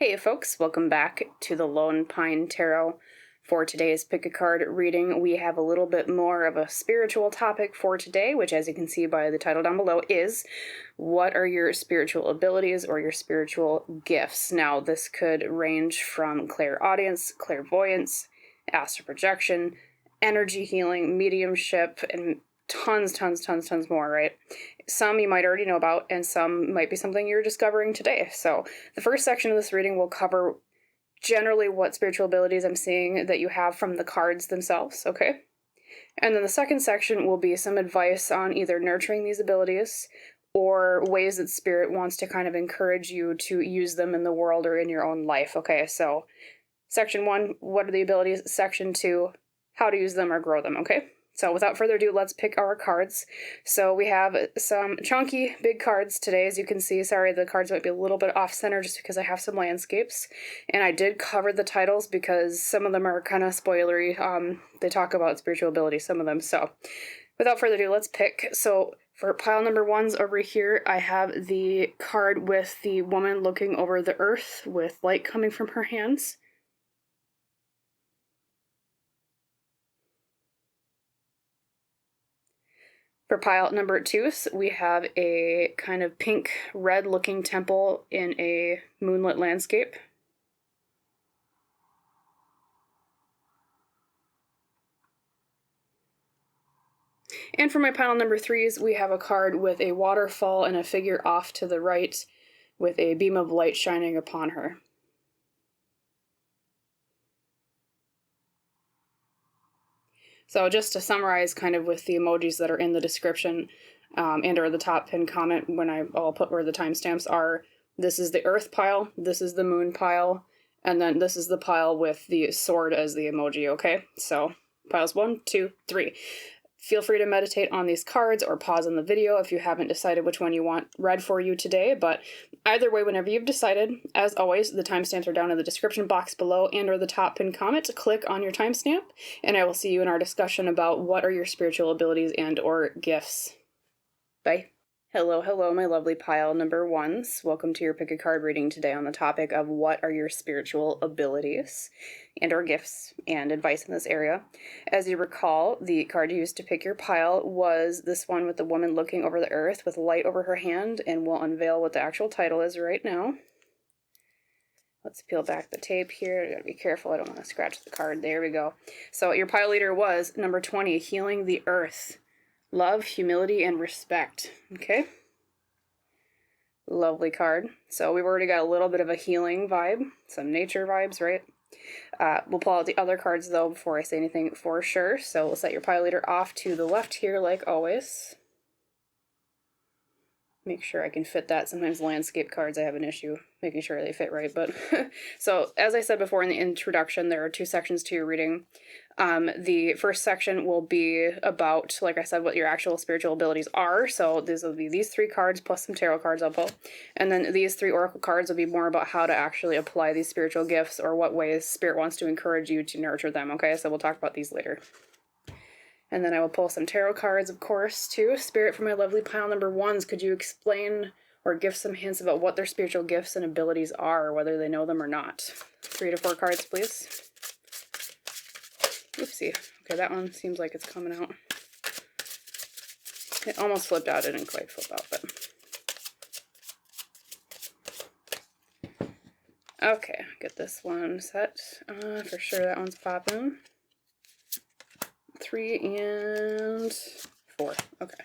Hey folks, welcome back to the Lone Pine Tarot. For today's pick a card reading, we have a little bit more of a spiritual topic for today, which as you can see by the title down below is, what are your spiritual abilities or your spiritual gifts? Now this could range from clairaudience, clairvoyance, astral projection, energy healing, mediumship, and tons more, right? Some you might already know about, and some might be something you're discovering today. So the first section of this reading will cover generally what spiritual abilities I'm seeing that you have from the cards themselves, okay? And then the second section will be some advice on either nurturing these abilities or ways that Spirit wants to kind of encourage you to use them in the world or in your own life, okay? So section 1, what are the abilities? Section 2, how to use them or grow them, okay? So without further ado, let's pick our cards. So we have some chunky, big cards today, as you can see. Sorry, the cards might be a little bit off-center just because I have some landscapes. And I did cover the titles because some of them are kind of spoilery. They talk about spiritual ability, some of them. So without further ado, let's pick. So for pile number 1's over here, I have the card with the woman looking over the earth with light coming from her hands. For pile number 2, we have a kind of pink red looking temple in a moonlit landscape. And for my pile number 3's, we have a card with a waterfall and a figure off to the right with a beam of light shining upon her. So just to summarize kind of with the emojis that are in the description and or the top pinned comment when I'll put where the timestamps are, this is the earth pile, this is the moon pile, and then this is the pile with the sword as the emoji, okay? So piles 1, 2, 3. Feel free to meditate on these cards or pause on the video if you haven't decided which one you want read for you today, but either way, whenever you've decided, as always, the timestamps are down in the description box below and or the top pinned comment. Click on your timestamp, and I will see you in our discussion about what are your spiritual abilities and or gifts. Bye. Hello, my lovely pile number 1's. Welcome to your pick a card reading today on the topic of what are your spiritual abilities and or gifts and advice in this area. As you recall, the card used to pick your pile was this one with the woman looking over the earth with light over her hand, and we'll unveil what the actual title is right now. Let's peel back the tape here. I gotta be careful, I don't want to scratch the card. There we go. So your pile leader was number 20, Healing the Earth. Love, humility, and respect. Okay. Lovely card. So we've already got a little bit of a healing vibe, some nature vibes, right? We'll pull out the other cards though before I say anything for sure. So we'll set your pile leader off to the left here like always. Make sure I can fit that. Sometimes landscape cards I have an issue making sure they fit right, but so as I said before in the introduction, there are 2 sections to your reading. The first section will be about, like I said, what your actual spiritual abilities are. So these will be these 3 cards plus some tarot cards I'll pull. And then these 3 oracle cards will be more about how to actually apply these spiritual gifts or what ways Spirit wants to encourage you to nurture them. Okay, so we'll talk about these later. And then I will pull some tarot cards, of course, too. Spirit, for my lovely pile number 1's, could you explain or give some hints about what their spiritual gifts and abilities are, whether they know them or not? 3 to 4 cards, please. Oopsie. Okay, that one seems like it's coming out. It almost flipped out. It didn't quite flip out, but... Okay, get this one set. For sure that one's popping. 3 and 4. Okay.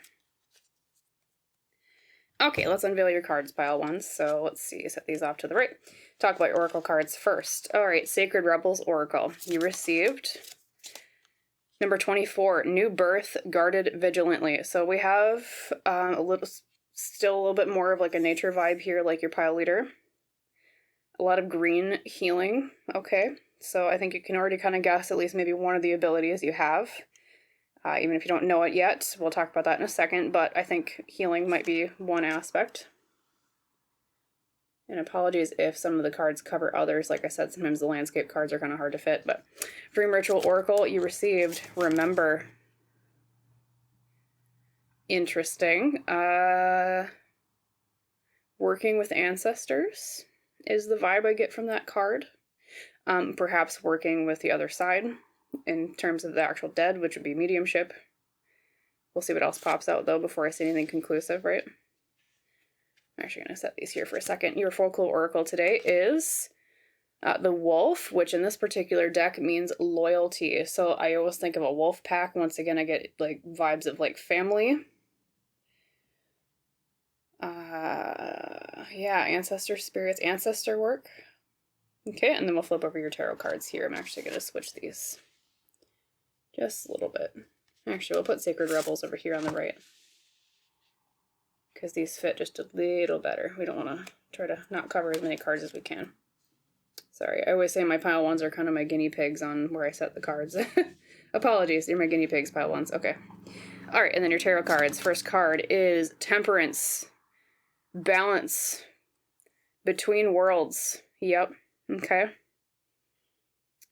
Okay, let's unveil your cards, pile 1. So let's see, set these off to the right. Talk about your oracle cards first. All right, Sacred Rebels Oracle. You received number 24, New Birth, Guarded Vigilantly. So we have still a little bit more of like a nature vibe here, like your pile leader. A lot of green healing. Okay, so I think you can already kind of guess at least maybe one of the abilities you have. Even if you don't know it yet, we'll talk about that in a second, but I think healing might be one aspect. And apologies if some of the cards cover others. Like I said, sometimes the landscape cards are kind of hard to fit, but Dream Ritual Oracle, you received Remember. Interesting. Working with ancestors is the vibe I get from that card. Perhaps working with the other side in terms of the actual dead, which would be mediumship. We'll see what else pops out, though, before I say anything conclusive, right? I'm actually going to set these here for a second. Your folklore oracle today is the wolf, which in this particular deck means loyalty. So I always think of a wolf pack. Once again, I get like vibes of like family. Yeah, ancestor spirits, ancestor work. Okay, and then we'll flip over your tarot cards here. I'm actually going to switch these just a little bit. Actually, we'll put Sacred Rebels over here on the right, because these fit just a little better. We don't want to try to not cover as many cards as we can. Sorry, I always say my pile ones are kind of my guinea pigs on where I set the cards. Apologies, you're my guinea pigs, pile ones. Okay. All right, and then your tarot cards. First card is Temperance. Balance. Between worlds. Yep. Okay.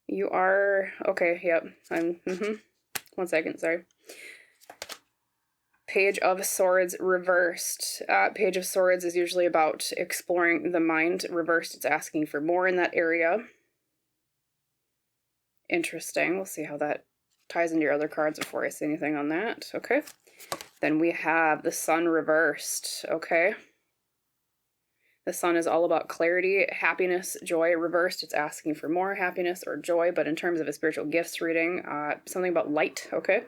You are... Okay, yep. I'm... 1 second, sorry. Page of Swords reversed. Page of Swords is usually about exploring the mind. Reversed, it's asking for more in that area. Interesting. We'll see how that ties into your other cards before I say anything on that. Okay. Then we have the Sun reversed. Okay. The Sun is all about clarity, happiness, joy. Reversed, it's asking for more happiness or joy, but in terms of a spiritual gifts reading, something about light. Okay.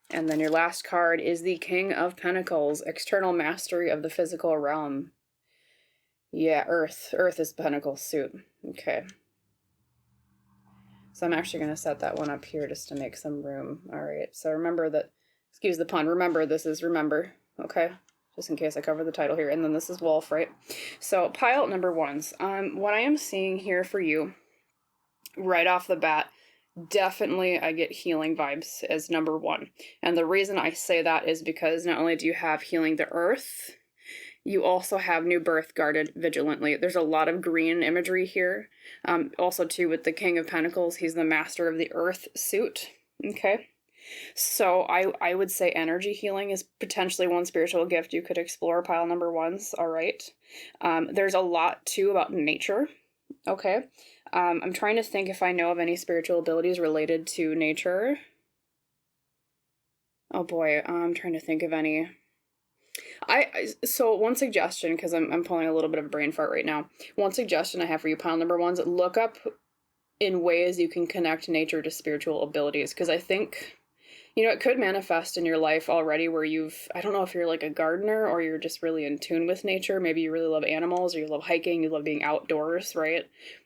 And then your last card is the King of Pentacles, external mastery of the physical realm. Yeah, Earth. Earth is Pentacles suit. Okay. So I'm actually going to set that one up here just to make some room. All right. So remember that, excuse the pun, remember this is remember. Okay. Just in case I cover the title here. And then this is Wolf, right? So pile number ones. What I am seeing here for you right off the bat, definitely I get healing vibes as number one. And the reason I say that is because not only do you have healing the earth, you also have new birth guarded vigilantly. There's a lot of green imagery here. Also too with the King of Pentacles, he's the master of the earth suit. Okay. So I would say energy healing is potentially one spiritual gift you could explore, pile number ones. All right. There's a lot too about nature. Okay. I'm trying to think if I know of any spiritual abilities related to nature. Oh boy, I'm trying to think of any. So one suggestion, because I'm pulling a little bit of a brain fart right now. One suggestion I have for you, pile number ones, look up in ways you can connect nature to spiritual abilities, because I think, you know, it could manifest in your life already where I don't know if you're like a gardener or you're just really in tune with nature. Maybe you really love animals or you love hiking, you love being outdoors, right?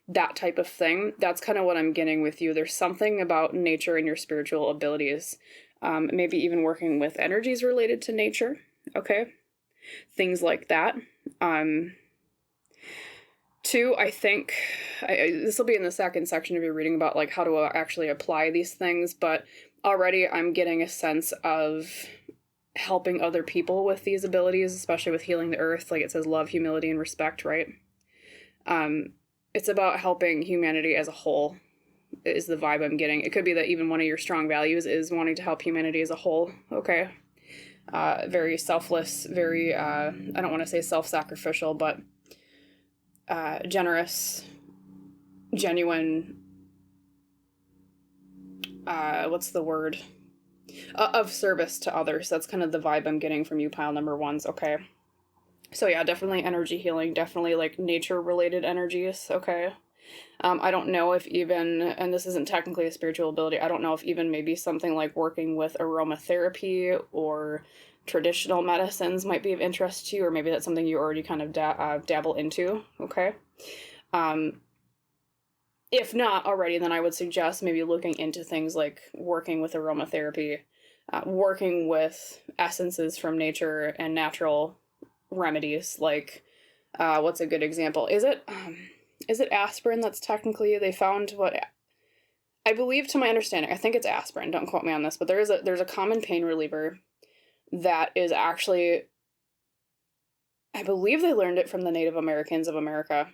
That type of thing. That's kind of what I'm getting with you. There's something about nature and your spiritual abilities. Maybe even working with energies related to nature. Okay. Things like that. Two, I think, this will be in the second section of your reading about like how to actually apply these things, but already I'm getting a sense of helping other people with these abilities, especially with healing the earth. Like it says love, humility, and respect, right? It's about helping humanity as a whole is the vibe I'm getting. It could be that even one of your strong values is wanting to help humanity as a whole. Okay. Very selfless, very, I don't want to say self-sacrificial, but generous, genuine, what's the word? Of service to others. That's kind of the vibe I'm getting from you, pile number ones. Okay. So yeah, definitely energy healing, definitely like nature related energies. Okay. I don't know if even, and this isn't technically a spiritual ability, I don't know if even maybe something like working with aromatherapy or traditional medicines might be of interest to you, or maybe that's something you already kind of dabble into. Okay. If not already, then I would suggest maybe looking into things like working with aromatherapy, working with essences from nature and natural remedies. Like, what's a good example? Is it aspirin that's technically, they found what, I believe to my understanding, I think it's aspirin, don't quote me on this, but there's a common pain reliever that is actually, I believe they learned it from the Native Americans of America.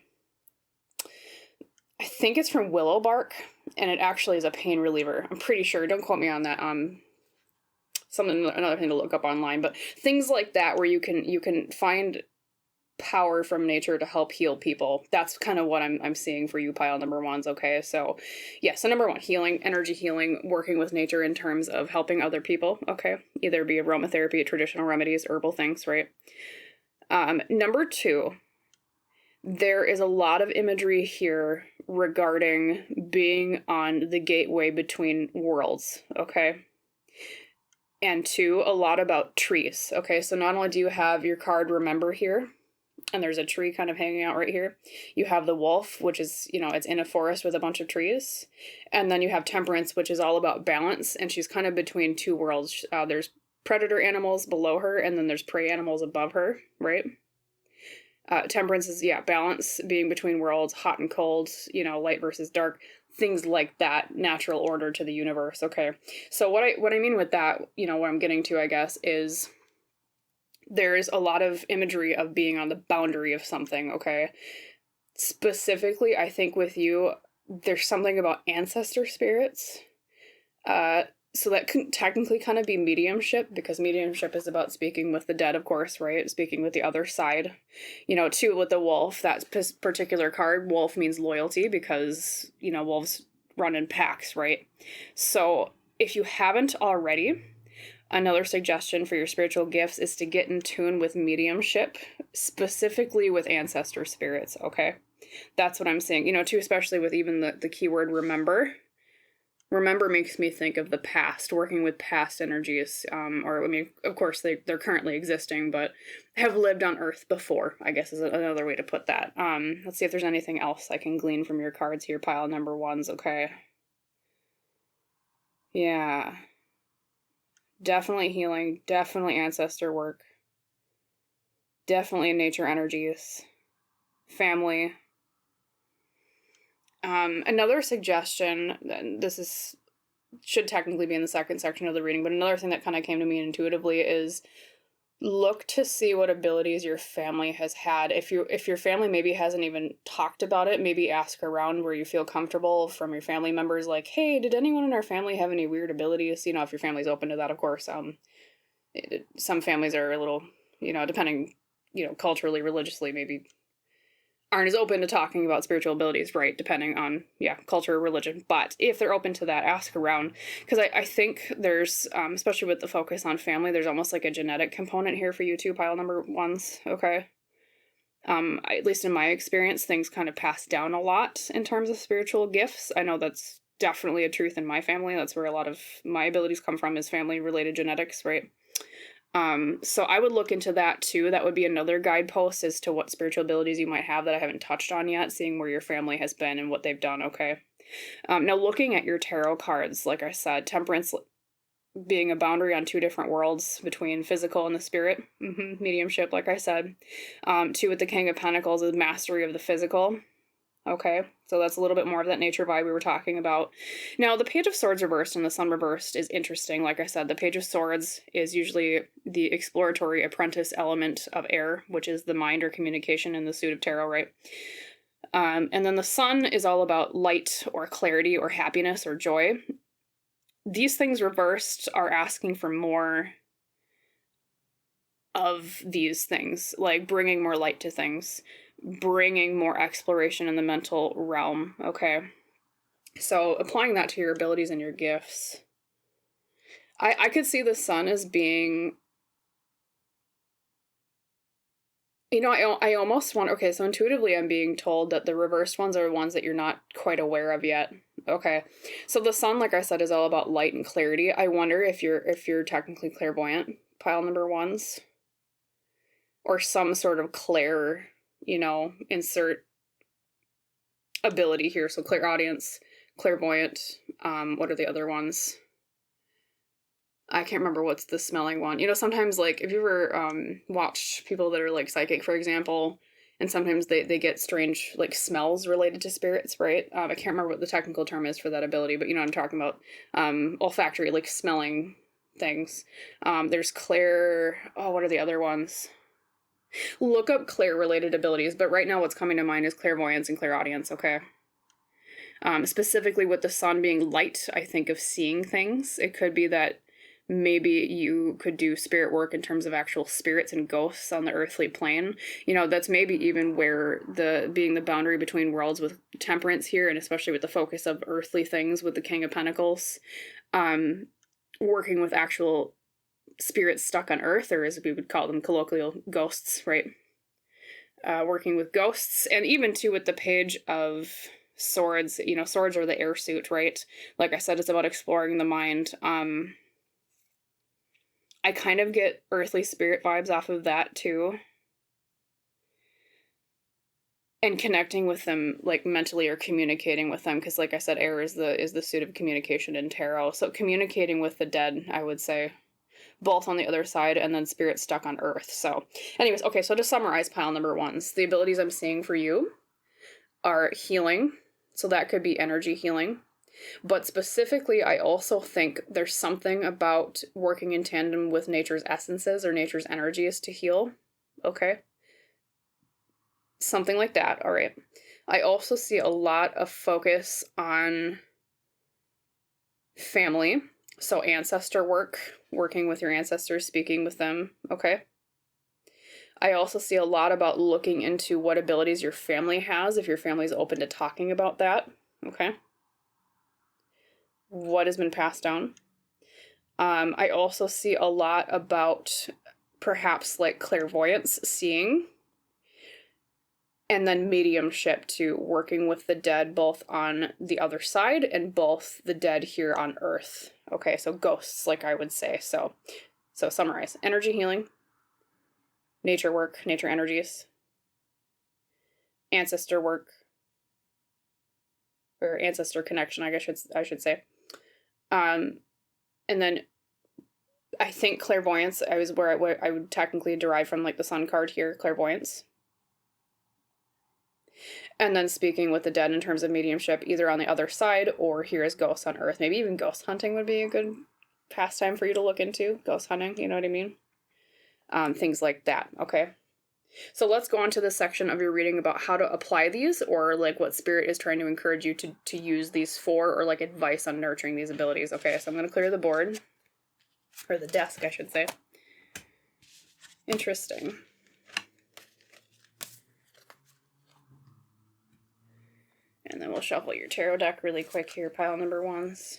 I think it's from willow bark, and it actually is a pain reliever. I'm pretty sure. Don't quote me on that. Another thing to look up online, but things like that where you can find power from nature to help heal people. That's kind of what I'm seeing for you, pile number ones. Okay, so yeah, so number one, healing, energy healing, working with nature in terms of helping other people. Okay, either be aromatherapy, traditional remedies, herbal things, right? Number two, there is a lot of imagery here regarding being on the gateway between worlds. Okay. And two, a lot about trees. Okay, so not only do you have your card Remember here, and there's a tree kind of hanging out right here. You have the wolf, which is, you know, it's in a forest with a bunch of trees. And then you have Temperance, which is all about balance, and she's kind of between two worlds. There's predator animals below her, and then there's prey animals above her, right? Temperance is, yeah, balance, being between worlds, hot and cold, you know, light versus dark, things like that, natural order to the universe. Okay, so what I mean with that, you know, what I'm getting to, I guess, is there's a lot of imagery of being on the boundary of something. Okay, specifically, I think with you, there's something about ancestor spirits. So that can technically kind of be mediumship, because mediumship is about speaking with the dead, of course, right? Speaking with the other side. You know, too, with the wolf, that particular card, wolf means loyalty, because, you know, wolves run in packs, right? So if you haven't already, another suggestion for your spiritual gifts is to get in tune with mediumship, specifically with ancestor spirits, okay? That's what I'm saying. You know, too, especially with even the keyword remember. Remember makes me think of the past, working with past energies, or, I mean, of course, they're currently existing, but have lived on Earth before, I guess is another way to put that. Let's see if there's anything else I can glean from your cards here, pile number ones, okay? Yeah. Definitely healing, definitely ancestor work, definitely nature energies, family. Another suggestion, and this should technically be in the second section of the reading, but another thing that kind of came to me intuitively is look to see what abilities your family has had. If your family maybe hasn't even talked about it, maybe ask around where you feel comfortable from your family members, like, hey, did anyone in our family have any weird abilities? You know, if your family's open to that, of course. Some families are a little, you know, depending, you know, culturally, religiously, maybe aren't as open to talking about spiritual abilities, right? Depending on, yeah, culture or religion. But if they're open to that, ask around. Because I think there's, especially with the focus on family, there's almost like a genetic component here for you too, pile number ones, okay? At least in my experience, things kind of pass down a lot in terms of spiritual gifts. I know that's definitely a truth in my family. That's where a lot of my abilities come from, is family-related genetics, right? So I would look into that too. That would be another guidepost as to what spiritual abilities you might have that I haven't touched on yet, seeing where your family has been and what they've done, okay? Now, looking at your tarot cards, like I said, Temperance being a boundary on two different worlds between physical and the spirit, mediumship, like I said. Two, with the King of Pentacles, is mastery of the physical. Okay, so that's a little bit more of that nature vibe we were talking about. Now, the Page of Swords reversed and the Sun reversed is interesting. Like I said, the Page of Swords is usually the exploratory apprentice element of air, which is the mind or communication in the suit of tarot, right? And then the Sun is all about light or clarity or happiness or joy. These things reversed are asking for more of these things, like bringing more light to things, bringing more exploration in the mental realm, okay? So applying that to your abilities and your gifts. I could see the Sun as being, you know, I almost want, okay, so intuitively I'm being told that the reversed ones are ones that you're not quite aware of yet. Okay, so the Sun, like I said, is all about light and clarity. I wonder if you're technically clairvoyant, pile number ones, or some sort of clair, you know, insert ability here. So clairaudience, clairvoyant, what are the other ones? I can't remember what's the smelling one. You know, sometimes, like, if you ever watched people that are, like, psychic, for example, and sometimes they get strange, like, smells related to spirits, right? I can't remember what the technical term is for that ability, but you know what I'm talking about. Olfactory, like, smelling things. There's clair... Oh, what are the other ones? Look up clair-related abilities, but right now what's coming to mind is clairvoyance and clairaudience, okay? Specifically with the Sun being light, I think of seeing things. It could be that maybe you could do spirit work in terms of actual spirits and ghosts on the earthly plane. You know, that's maybe even where being the boundary between worlds with temperance here, and especially with the focus of earthly things with the King of Pentacles, working with actual spirits stuck on earth, or as we would call them, colloquial ghosts, right? Working with ghosts, and even too with the Page of Swords. You know, swords are the air suit, right? Like I said, it's about exploring the mind. I kind of get earthly spirit vibes off of that too. And connecting with them, like mentally, or communicating with them, because like I said, air is the suit of communication in tarot. So communicating with the dead, I would say, both on the other side, and then spirit stuck on earth. So anyways, okay, so to summarize pile number ones, the abilities I'm seeing for you are healing. So that could be energy healing. But specifically, I also think there's something about working in tandem with nature's essences or nature's energies to heal. Okay. Something like that. All right. I also see a lot of focus on family. So ancestor work, working with your ancestors, speaking with them. Okay. I also see a lot about looking into what abilities your family has, if your family's open to talking about that. Okay. What has been passed down. I also see a lot about perhaps like clairvoyance, seeing, and then mediumship too, working with the dead both on the other side and both the dead here on earth. Okay, so ghosts, like I would say. So summarize. Energy healing, nature work, nature energies, ancestor work, or ancestor connection, I should say. And then I think clairvoyance, where I would technically derive from like the sun card here, clairvoyance. And then speaking with the dead in terms of mediumship, either on the other side or here as ghosts on earth. Maybe even ghost hunting would be a good pastime for you to look into. Ghost hunting, you know what I mean? Things like that, okay? So let's go on to the section of your reading about how to apply these, or like what spirit is trying to encourage you to use these for, or like advice on nurturing these abilities. Okay, so I'm going to clear the board, or the desk, I should say. Interesting. And then we'll shuffle your tarot deck really quick here, pile number ones.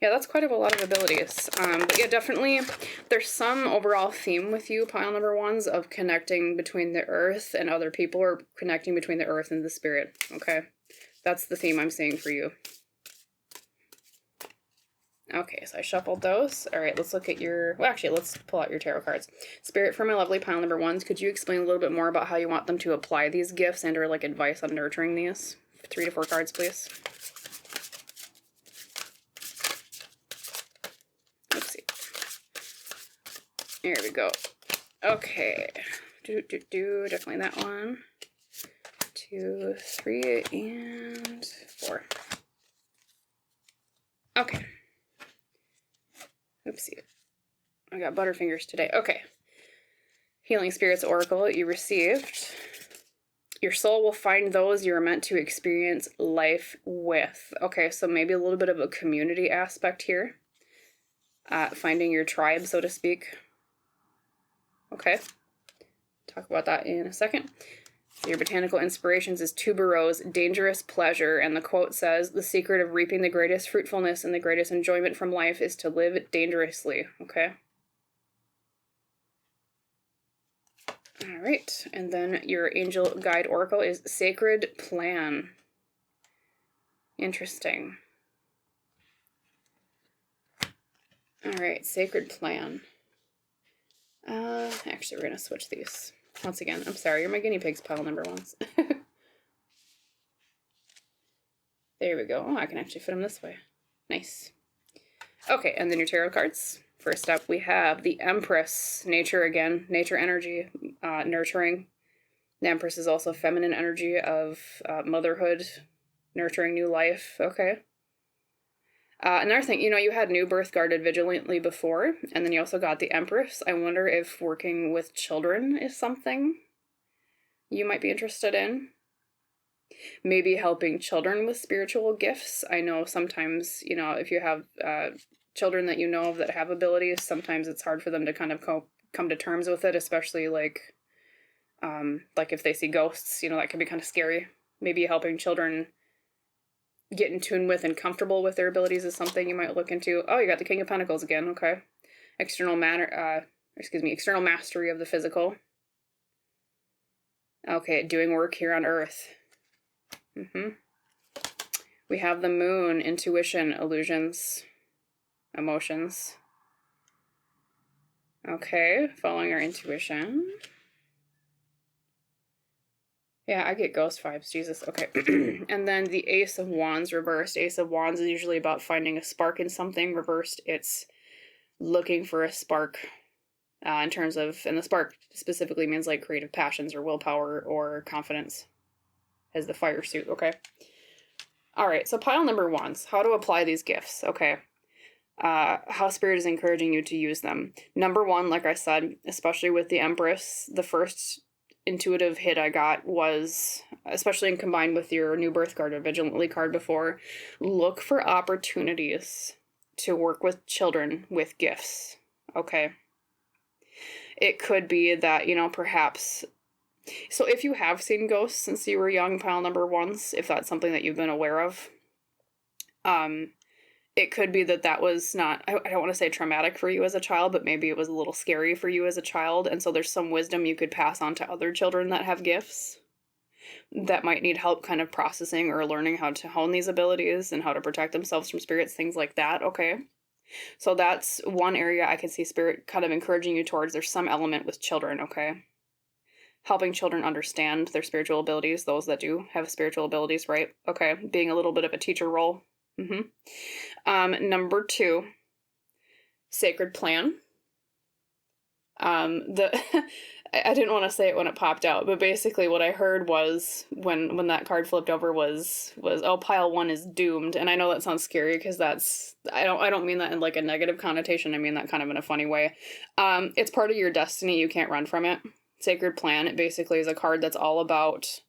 Yeah, that's quite a lot of abilities. But yeah, definitely there's some overall theme with you, pile number ones, of connecting between the earth and other people, or connecting between the earth and the spirit, okay? That's the theme I'm seeing for you. Okay, so I shuffled those. All right, let's look at your... Well, actually, let's pull out your tarot cards. Spirit, for my lovely pile number ones, could you explain a little bit more about how you want them to apply these gifts and or like advice on nurturing these? 3 to 4 cards, please. Let's see. Here we go. Okay. Definitely that one. 2, 3, and 4. Okay. Oopsie. I got butterfingers today. Okay. Healing Spirits Oracle you received. Your soul will find those you are meant to experience life with. Okay, so maybe a little bit of a community aspect here. Finding your tribe, so to speak. Okay. Talk about that in a second. So your botanical inspirations is Tuberose, Dangerous Pleasure, and the quote says, "The secret of reaping the greatest fruitfulness and the greatest enjoyment from life is to live dangerously." Okay. All right, and then your angel guide oracle is Sacred Plan. Interesting. All right, Sacred Plan. Actually, we're going to switch these. Once again, I'm sorry, you're my guinea pigs, pile number ones. There we go. Oh, I can actually fit them this way. Nice. Okay, and then your tarot cards. First up, we have the Empress. Nature again. Nature energy. Nurturing. The Empress is also feminine energy of motherhood. Nurturing new life. Okay. Another thing, you had New Birth guarded vigilantly before, and then you also got the Empress. I wonder if working with children is something you might be interested in. Maybe helping children with spiritual gifts. I know sometimes, if you have children that you know of that have abilities, sometimes it's hard for them to kind of come to terms with it, especially like if they see ghosts, you know, that can be kind of scary. Maybe helping children get in tune with and comfortable with their abilities is something you might look into. Oh, you got the King of Pentacles again. Okay. External mastery of the physical. Okay, doing work here on Earth. We have the Moon, intuition, illusions, emotions. Okay, following our intuition. Yeah, I get ghost vibes, Jesus. Okay. And then the Ace of Wands reversed. Ace of Wands is usually about finding a spark in something. Reversed, it's looking for a spark in terms of, and the spark specifically means like creative passions or willpower or confidence as the fire suit, okay? All right, so pile number ones, how to apply these gifts, okay? How Spirit is encouraging you to use them. Number one, like I said, especially with the Empress, the first intuitive hit I got was, especially combined with your new birth card or vigilantly card before, look for opportunities to work with children with gifts, okay? It could be that, you know, perhaps, so if you have seen ghosts since you were young, pile number ones, if that's something that you've been aware of, it could be that was not, I don't want to say traumatic for you as a child, but maybe it was a little scary for you as a child. And so there's some wisdom you could pass on to other children that have gifts that might need help kind of processing or learning how to hone these abilities and how to protect themselves from spirits, things like that. Okay. So that's one area I can see Spirit kind of encouraging you towards. There's some element with children. Okay. Helping children understand their spiritual abilities, those that do have spiritual abilities, right? Okay. Being a little bit of a teacher role. Number 2, sacred plan. I didn't want to say it when it popped out, but basically what I heard was when that card flipped over was oh, pile 1 is doomed. And I know that sounds scary because that's, I don't mean that in like a negative connotation. I mean that kind of in a funny way. It's part of your destiny. You can't run from it. Sacred plan, it basically is a card that's all about,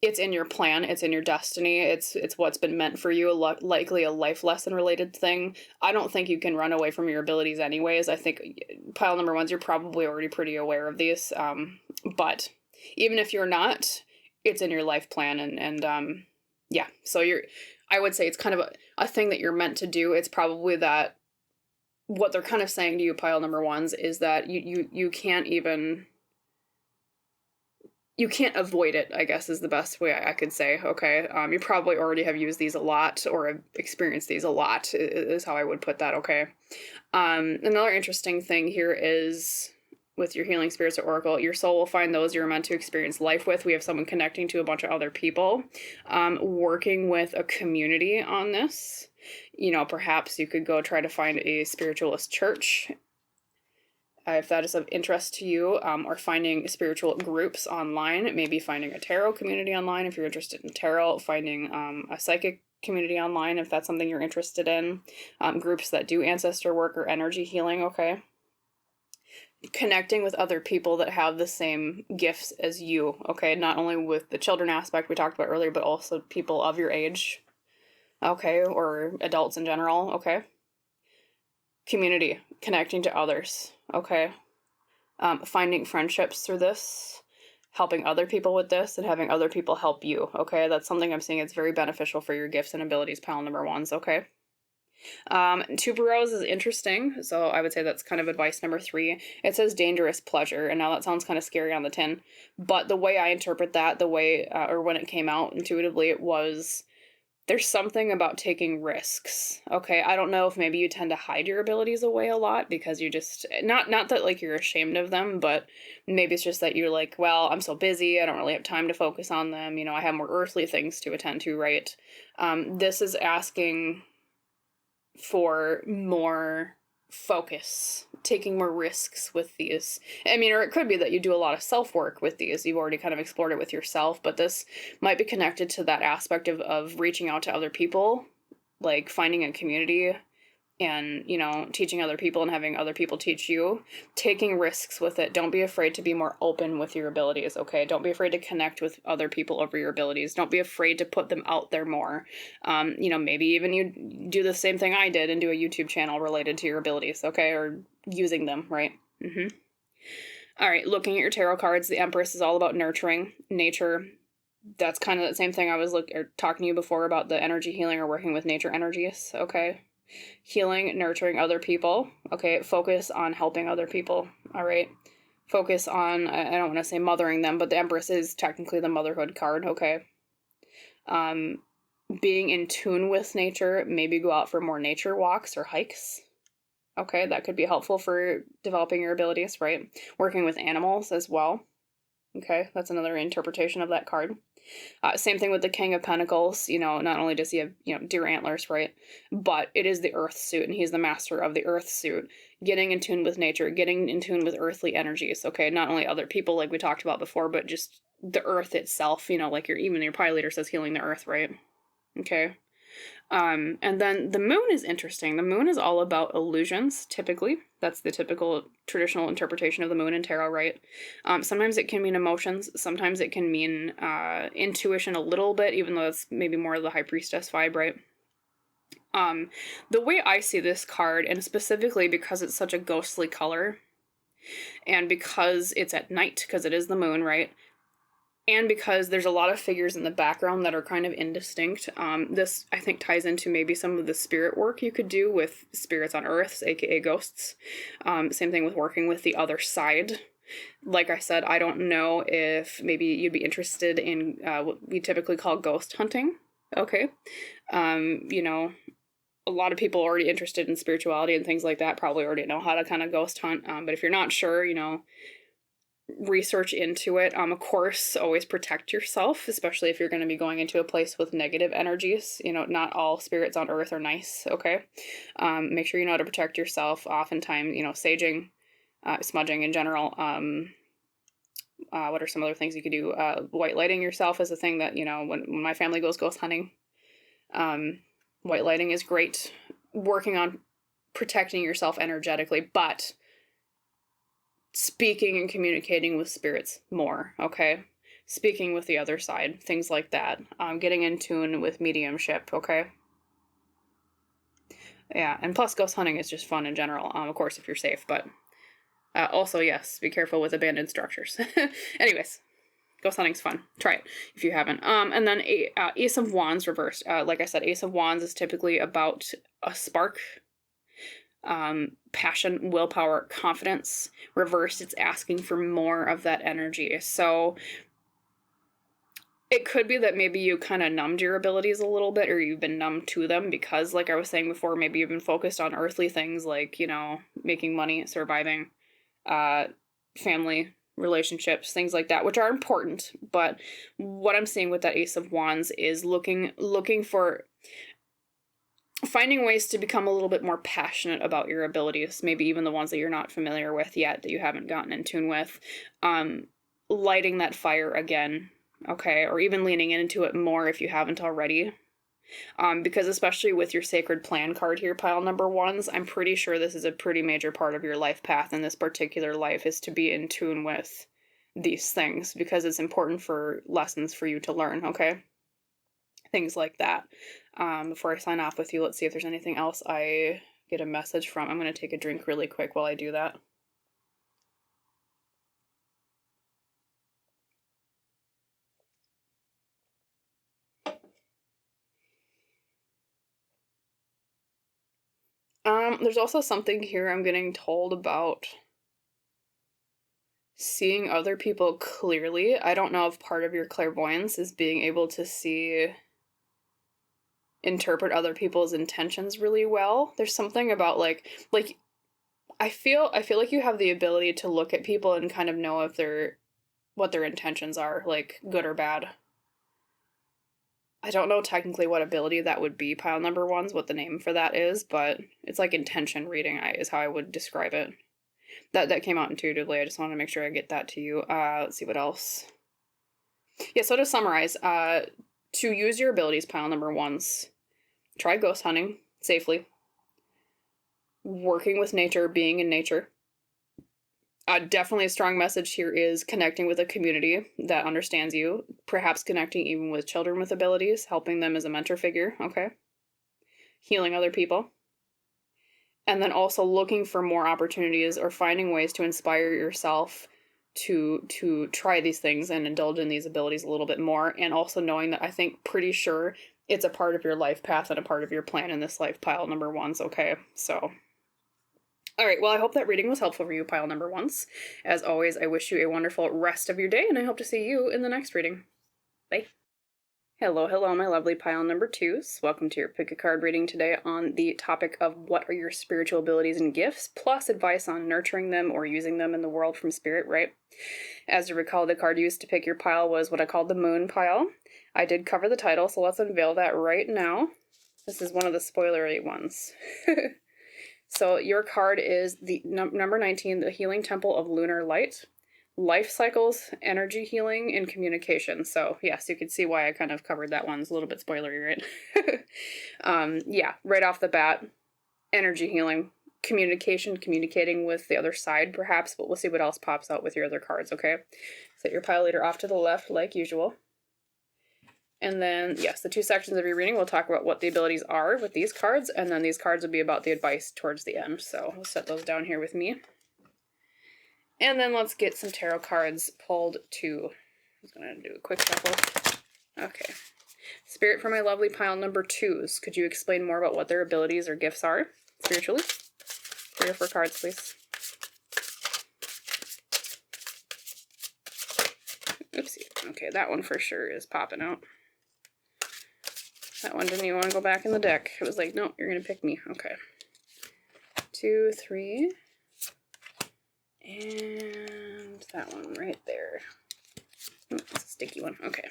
it's in your plan, it's in your destiny, it's what's been meant for you, likely a life lesson related thing. I don't think you can run away from your abilities anyways. I think pile number 1s, you're probably already pretty aware of these. But even if you're not, it's in your life plan and yeah. So I would say it's kind of a thing that you're meant to do. It's probably that what they're kind of saying to you, pile number 1s, is that you can't even, you can't avoid it, I guess is the best way I could say, okay? You probably already have used these a lot or have experienced these a lot, is how I would put that, okay? Another interesting thing here is with your healing spirits or oracle, your soul will find those you're meant to experience life with. We have someone connecting to a bunch of other people, working with a community on this. You know, perhaps you could go try to find a spiritualist church if that is of interest to you, or finding spiritual groups online, maybe finding a tarot community online if you're interested in tarot, finding a psychic community online if that's something you're interested in, groups that do ancestor work or energy healing, okay? Connecting with other people that have the same gifts as you, okay? Not only with the children aspect we talked about earlier, but also people of your age, okay? Or adults in general, okay? Community, connecting to others, okay? Finding friendships through this, helping other people with this, and having other people help you, okay? That's something I'm seeing it's very beneficial for your gifts and abilities, pile number 1s, okay? Tuberose is interesting, so I would say that's kind of advice number 3. It says dangerous pleasure, and now that sounds kind of scary on the tin, but the way I interpret that, the way, or when it came out intuitively, it was, there's something about taking risks, okay? I don't know if maybe you tend to hide your abilities away a lot because you just, not that like you're ashamed of them, but maybe it's just that you're like, well, I'm so busy, I don't really have time to focus on them, you know, I have more earthly things to attend to, right? This is asking for more focus, taking more risks with these. I mean, or it could be that you do a lot of self-work with these. You've already kind of explored it with yourself, but this might be connected to that aspect of reaching out to other people, like finding a community and, you know, teaching other people and having other people teach you, taking risks with it. Don't be afraid to be more open with your abilities, okay? Don't be afraid to connect with other people over your abilities. Don't be afraid to put them out there more. You know, maybe even you do the same thing I did and do a YouTube channel related to your abilities, okay? Or using them, right? All right, looking at your tarot cards, the Empress is all about nurturing, nature. That's kind of the same thing I was talking to you before about the energy healing or working with nature energies, okay? Healing, nurturing other people. Okay, focus on helping other people. All right. Focus on, I don't want to say mothering them, but the Empress is technically the motherhood card. Okay. Being in tune with nature, maybe go out for more nature walks or hikes. Okay, that could be helpful for developing your abilities, right? Working with animals as well. Okay, that's another interpretation of that card. Same thing with the King of Pentacles. You know, not only does he have, you know, deer antlers, right? But it is the earth suit, and he's the master of the earth suit. Getting in tune with nature, getting in tune with earthly energies, okay? Not only other people like we talked about before, but just the earth itself, you know, like your pilot leader says healing the earth, right? Okay. And then the moon is interesting. The moon is all about illusions, typically. That's the typical traditional interpretation of the moon in tarot, right? Sometimes it can mean emotions. Sometimes it can mean intuition a little bit, even though it's maybe more of the high priestess vibe, right? The way I see this card, and specifically because it's such a ghostly color, and because it's at night, because it is the moon, right? And because there's a lot of figures in the background that are kind of indistinct, this, I think, ties into maybe some of the spirit work you could do with spirits on Earth, aka ghosts. Same thing with working with the other side. Like I said, I don't know if maybe you'd be interested in what we typically call ghost hunting. Okay. You know, a lot of people already interested in spirituality and things like that probably already know how to kind of ghost hunt. But if you're not sure, you know, research into it. Of course, always protect yourself, especially if you're going to be going into a place with negative energies. You know, not all spirits on Earth are nice, okay? Make sure you know how to protect yourself. Oftentimes, you know, saging, smudging in general. What are some other things you could do? White lighting yourself is a thing that, you know, when my family goes ghost hunting, white lighting is great. Working on protecting yourself energetically, but speaking and communicating with spirits more, okay? Speaking with the other side, things like that. Getting in tune with mediumship, okay? Yeah, and plus ghost hunting is just fun in general, of course, if you're safe, but also, yes, be careful with abandoned structures. Anyways, ghost hunting's fun. Try it if you haven't. And then Ace of Wands reversed. Like I said, Ace of Wands is typically about a spark, passion, willpower, confidence. Reversed, it's asking for more of that energy. So it could be that maybe you kind of numbed your abilities a little bit, or you've been numb to them because, like I was saying before, maybe you've been focused on earthly things like, you know, making money, surviving, family, relationships, things like that, which are important. But what I'm seeing with that Ace of Wands is looking for finding ways to become a little bit more passionate about your abilities, maybe even the ones that you're not familiar with yet, that you haven't gotten in tune with, lighting that fire again, okay, or even leaning into it more if you haven't already, because especially with your Sacred Plan card here, pile number ones, I'm pretty sure this is a pretty major part of your life path in this particular life, is to be in tune with these things, because it's important for lessons for you to learn, okay? Things like that. Before I sign off with you, let's see if there's anything else I get a message from. I'm going to take a drink really quick while I do that. There's also something here I'm getting told about seeing other people clearly. I don't know if part of your clairvoyance is being able to interpret other people's intentions really well. There's something about like I feel like you have the ability to look at people and kind of know if what their intentions are, like good or bad. I don't know technically what ability that would be, pile number ones, what the name for that is, but it's like intention reading is how I would describe it. That came out intuitively. I just want to make sure I get that to you. Let's see what else. Yeah, so to summarize, to use your abilities, pile number ones, try ghost hunting safely. working with nature, being in nature. Definitely a strong message here is connecting with a community that understands you, perhaps connecting even with children with abilities, helping them as a mentor figure, okay? Healing other people. And then also looking for more opportunities or finding ways to inspire yourself to try these things and indulge in these abilities a little bit more. And also knowing that I think pretty sure it's a part of your life path and a part of your plan in this life, pile number ones, okay? So, all right, well, I hope that reading was helpful for you, pile number ones. As always, I wish you a wonderful rest of your day, and I hope to see you in the next reading. Bye. Hello, hello, my lovely pile number twos. Welcome to your pick a card reading today on the topic of what are your spiritual abilities and gifts, plus advice on nurturing them or using them in the world from spirit, right? As you recall, the card used to pick your pile was what I called the moon pile. I did cover the title, so let's unveil that right now. This is one of the spoilery ones. So your card is the number 19, the Healing Temple of Lunar Light. Life cycles, energy healing, and communication. So yes, you can see why I kind of covered that one. It's a little bit spoilery, right? Yeah, right off the bat, energy healing, communication, communicating with the other side perhaps, but we'll see what else pops out with your other cards, okay? Set your pile leader off to the left like usual. And then, yes, the two sections of your reading, we'll talk about what the abilities are with these cards, and then these cards will be about the advice towards the end. So we'll set those down here with me. And then let's get some tarot cards pulled too. I'm just going to do a quick shuffle. Okay. Spirit for my lovely pile number twos. Could you explain more about what their abilities or gifts are spiritually? 3 or 4 cards, please. Oopsie. Okay, that one for sure is popping out. That one didn't even want to go back in the deck. It was like, no, you're going to pick me. Okay. 2, 3. And that one right there. Oh, that's a sticky one. Okay.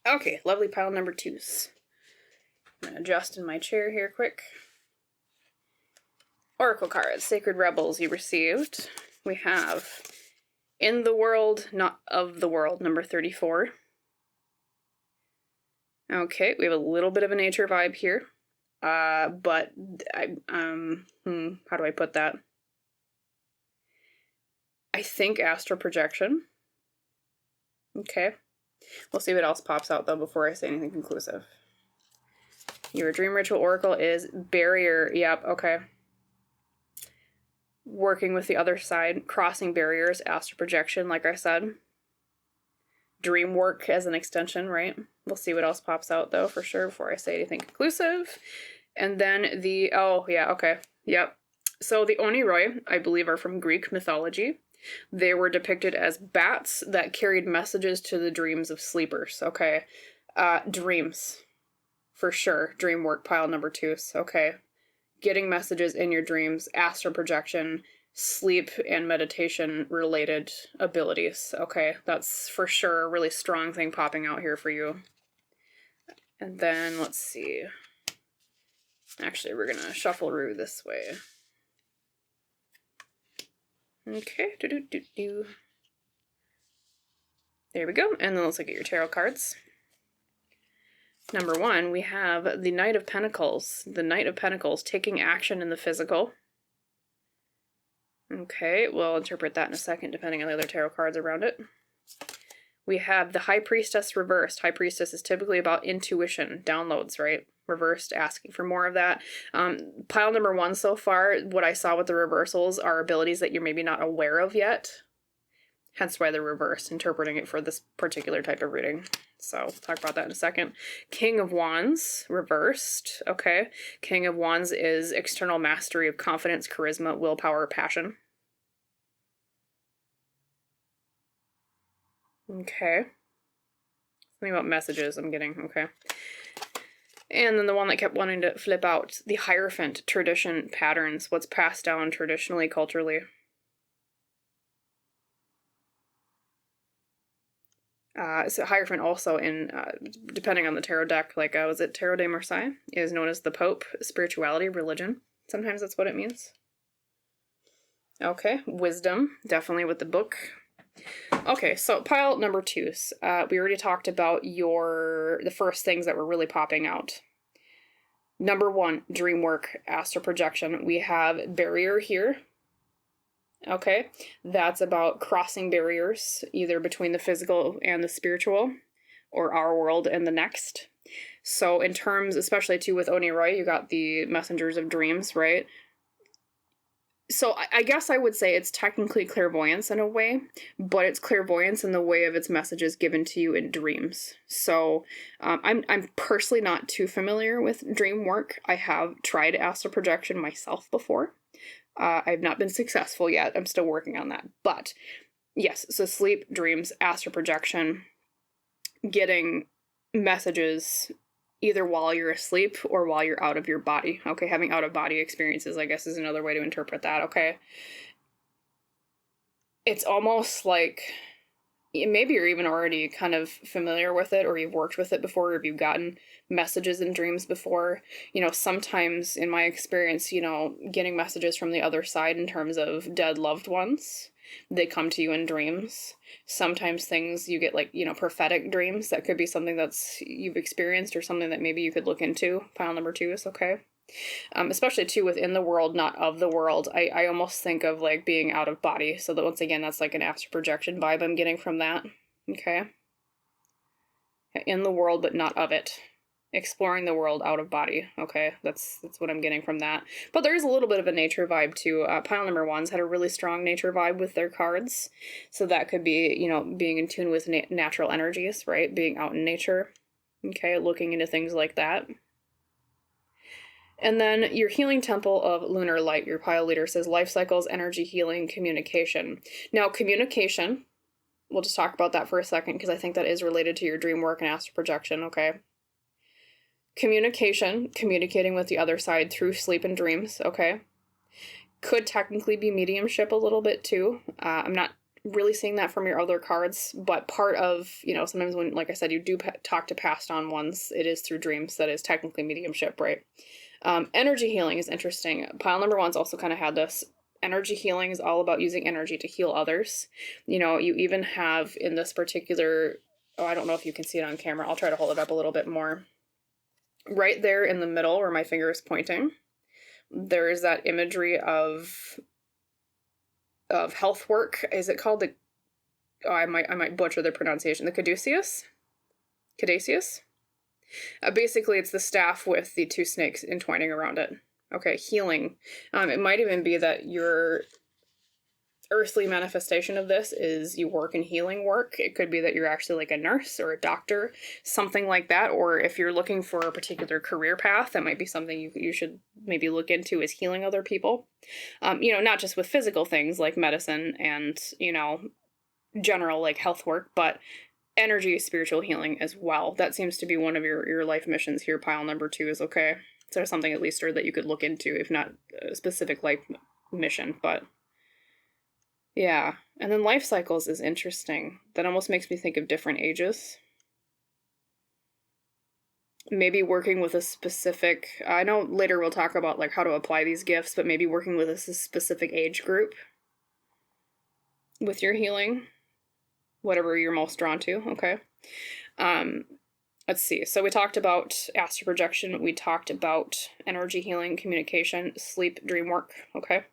Okay, lovely pile number twos. I'm going to adjust in my chair here quick. Oracle cards, Sacred Rebels you received. We have In the World, Not of the World, number 34. Okay, we have a little bit of a nature vibe here. But how do I put that? I think astral projection. Okay. We'll see what else pops out, though, before I say anything conclusive. Your dream ritual oracle is barrier. Yep, okay. Working with the other side, crossing barriers, astral projection, like I said. Dream work as an extension, right? We'll see what else pops out, though, for sure, before I say anything conclusive. And then the, oh, yeah, okay. Yep. So the Oniroi, I believe, are from Greek mythology. They were depicted as bats that carried messages to the dreams of sleepers, okay? Dreams, for sure. Dream work, pile number 2, okay? Getting messages in your dreams, astral projection, sleep and meditation related abilities, okay? That's for sure a really strong thing popping out here for you. And then, let's see. Actually, we're going to shuffle through this way. Okay, There we go, and then let's look at your tarot cards. Number 1, we have the Knight of Pentacles. The Knight of Pentacles, taking action in the physical. Okay, we'll interpret that in a second, depending on the other tarot cards around it. We have the High Priestess reversed. High Priestess is typically about intuition, downloads, right? Reversed, asking for more of that. Pile number 1 so far, what I saw with the reversals are abilities that you're maybe not aware of yet. Hence why they're reversed, interpreting it for this particular type of reading. So we'll talk about that in a second. King of Wands, reversed. Okay. King of Wands is external mastery of confidence, charisma, willpower, passion. Okay. Something about messages I'm getting. Okay. And then the one that kept wanting to flip out, the Hierophant, tradition, patterns, what's passed down traditionally, culturally. So Hierophant also in, depending on the tarot deck, like, was it Tarot de Marseille, is known as the Pope, spirituality, religion. Sometimes that's what it means. Okay, wisdom, definitely with the book. Okay, so pile number 2. We already talked about the first things that were really popping out. Number 1, dream work, astral projection. We have barrier here. Okay, that's about crossing barriers, either between the physical and the spiritual, or our world and the next. So in terms, especially too with Oni Roy, you got the messengers of dreams, right? So I guess I would say it's technically clairvoyance in a way, but it's clairvoyance in the way of its messages given to you in dreams. So I'm personally not too familiar with dream work. I have tried astral projection myself before. I've not been successful yet. I'm still working on that. But yes, so sleep, dreams, astral projection, getting messages either while you're asleep or while you're out of your body. Okay, having out-of-body experiences, I guess, is another way to interpret that, okay? It's almost like maybe you're even already kind of familiar with it, or you've worked with it before, or you've gotten messages in dreams before. You know, sometimes in my experience, you know, getting messages from the other side in terms of dead loved ones, they come to you in dreams. Sometimes things you get, like, you know, prophetic dreams. That could be something that's you've experienced or something that maybe you could look into. Pile number 2 is okay. Especially too within the world, not of the world. I almost think of like being out of body. So that once again, that's like an astral projection vibe I'm getting from that. Okay. In the world, but not of it. Exploring the world out of body. Okay, that's what I'm getting from that. But there is a little bit of a nature vibe too. Pile number 1's had a really strong nature vibe with their cards. So that could be, you know, being in tune with natural energies, right? Being out in nature. Okay, looking into things like that. And then your healing temple of lunar light, your pile leader says life cycles, energy healing, communication. Now, communication, we'll just talk about that for a second because I think that is related to your dream work and astral projection, okay? Communication, communicating with the other side through sleep and dreams, okay? Could technically be mediumship a little bit too. I'm not really seeing that from your other cards, but part of, you know, sometimes when, like I said, you do talk to passed on ones, it is through dreams. That is technically mediumship, right? Energy healing is interesting. Pile number 1's also kind of had this. Energy healing is all about using energy to heal others. You know, you even have in this particular, I don't know if you can see it on camera. I'll try to hold it up a little bit more. Right there in the middle where my finger is pointing, there is that imagery of health work. Is it called the, I might butcher the pronunciation, the caduceus? Basically, it's the staff with the 2 snakes entwining around it. Okay, healing. It might even be that your earthly manifestation of this is you work in healing work. It could be that you're actually like a nurse or a doctor, something like that. Or if you're looking for a particular career path, that might be something you should maybe look into, is healing other people. You know, not just with physical things like medicine and, you know, general like health work, but energy, spiritual healing as well. That seems to be one of your life missions here. Pile number 2 is okay. So something at least or that you could look into, if not a specific life mission, but yeah. And then life cycles is interesting. That almost makes me think of different ages. Maybe working with a specific, I know later we'll talk about like how to apply these gifts, but maybe working with a specific age group with your healing. Whatever you're most drawn to, okay? Let's see. So we talked about astral projection. We talked about energy healing, communication, sleep, dream work, okay?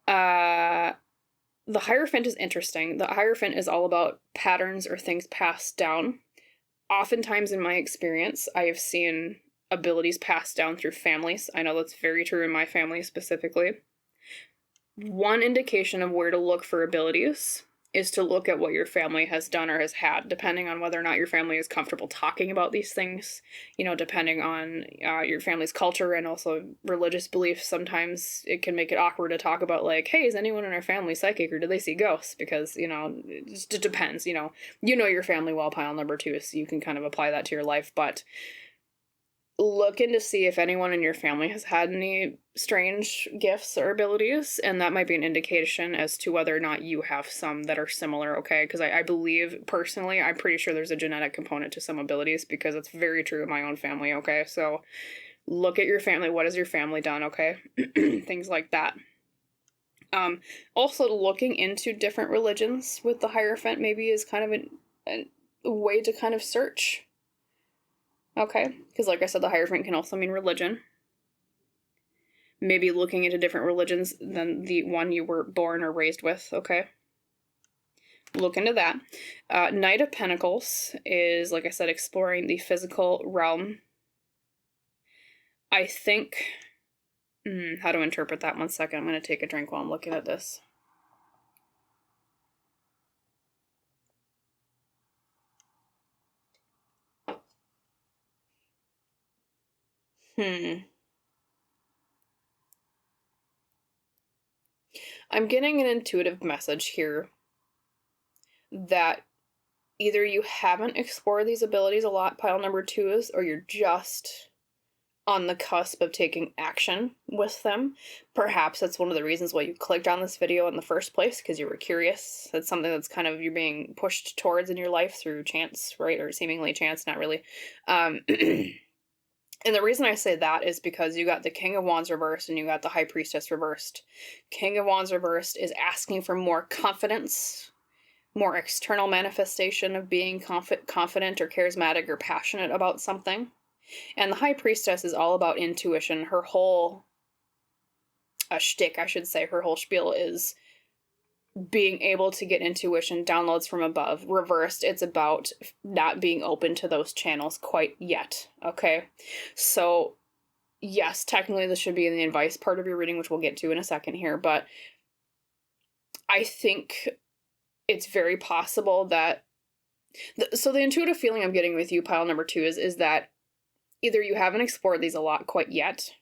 The Hierophant is interesting. The Hierophant is all about patterns or things passed down. Oftentimes in my experience, I have seen abilities passed down through families. I know that's very true in my family specifically. One indication of where to look for abilities is to look at what your family has done or has had, depending on whether or not your family is comfortable talking about these things, you know, depending on your family's culture and also religious beliefs. Sometimes it can make it awkward to talk about, like, hey, is anyone in our family psychic or do they see ghosts? Because, you know, it just depends, you know your family well, pile number 2, so you can kind of apply that to your life, but looking to see if anyone in your family has had any strange gifts or abilities, and that might be an indication as to whether or not you have some that are similar, okay? Because I believe, personally, I'm pretty sure there's a genetic component to some abilities, because it's very true in my own family, okay? So look at your family. What has your family done, okay? Things like that. Also, looking into different religions with the Hierophant maybe is kind of a way to kind of search. Okay? Because like I said, the Hierophant can also mean religion. Maybe looking into different religions than the one you were born or raised with, okay? Look into that. Knight of Pentacles is, like I said, exploring the physical realm. I think... how to interpret that? 1 second. I'm going to take a drink while I'm looking at this. I'm getting an intuitive message here that either you haven't explored these abilities a lot, pile number 2 is, or you're just on the cusp of taking action with them. Perhaps that's one of the reasons why you clicked on this video in the first place, because you were curious. That's something that's kind of, you're being pushed towards in your life through chance, right? Or seemingly chance, not really. And the reason I say that is because you got the King of Wands reversed and you got the High Priestess reversed. King of Wands reversed is asking for more confidence, more external manifestation of being confident or charismatic or passionate about something. And the High Priestess is all about intuition. Her whole shtick, I should say, her whole spiel is being able to get intuition, downloads from above. Reversed, it's about not being open to those channels quite yet, okay? So, yes, technically this should be in the advice part of your reading, which we'll get to in a second here, but I think it's very possible that... So the intuitive feeling I'm getting with you, pile number 2, is that either you haven't explored these a lot quite yet,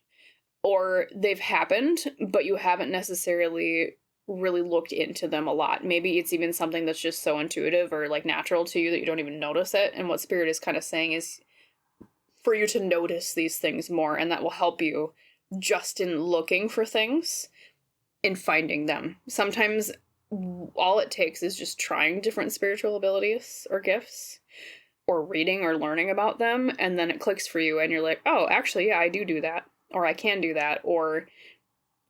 or they've happened, but you haven't necessarily really looked into them a lot. Maybe it's even something that's just so intuitive or like natural to you that you don't even notice it. And what Spirit is kind of saying is for you to notice these things more, and that will help you just in looking for things, in finding them. Sometimes all it takes is just trying different spiritual abilities or gifts, or reading or learning about them, and then it clicks for you and you're like, oh, actually, yeah, I do that, or I can do that, or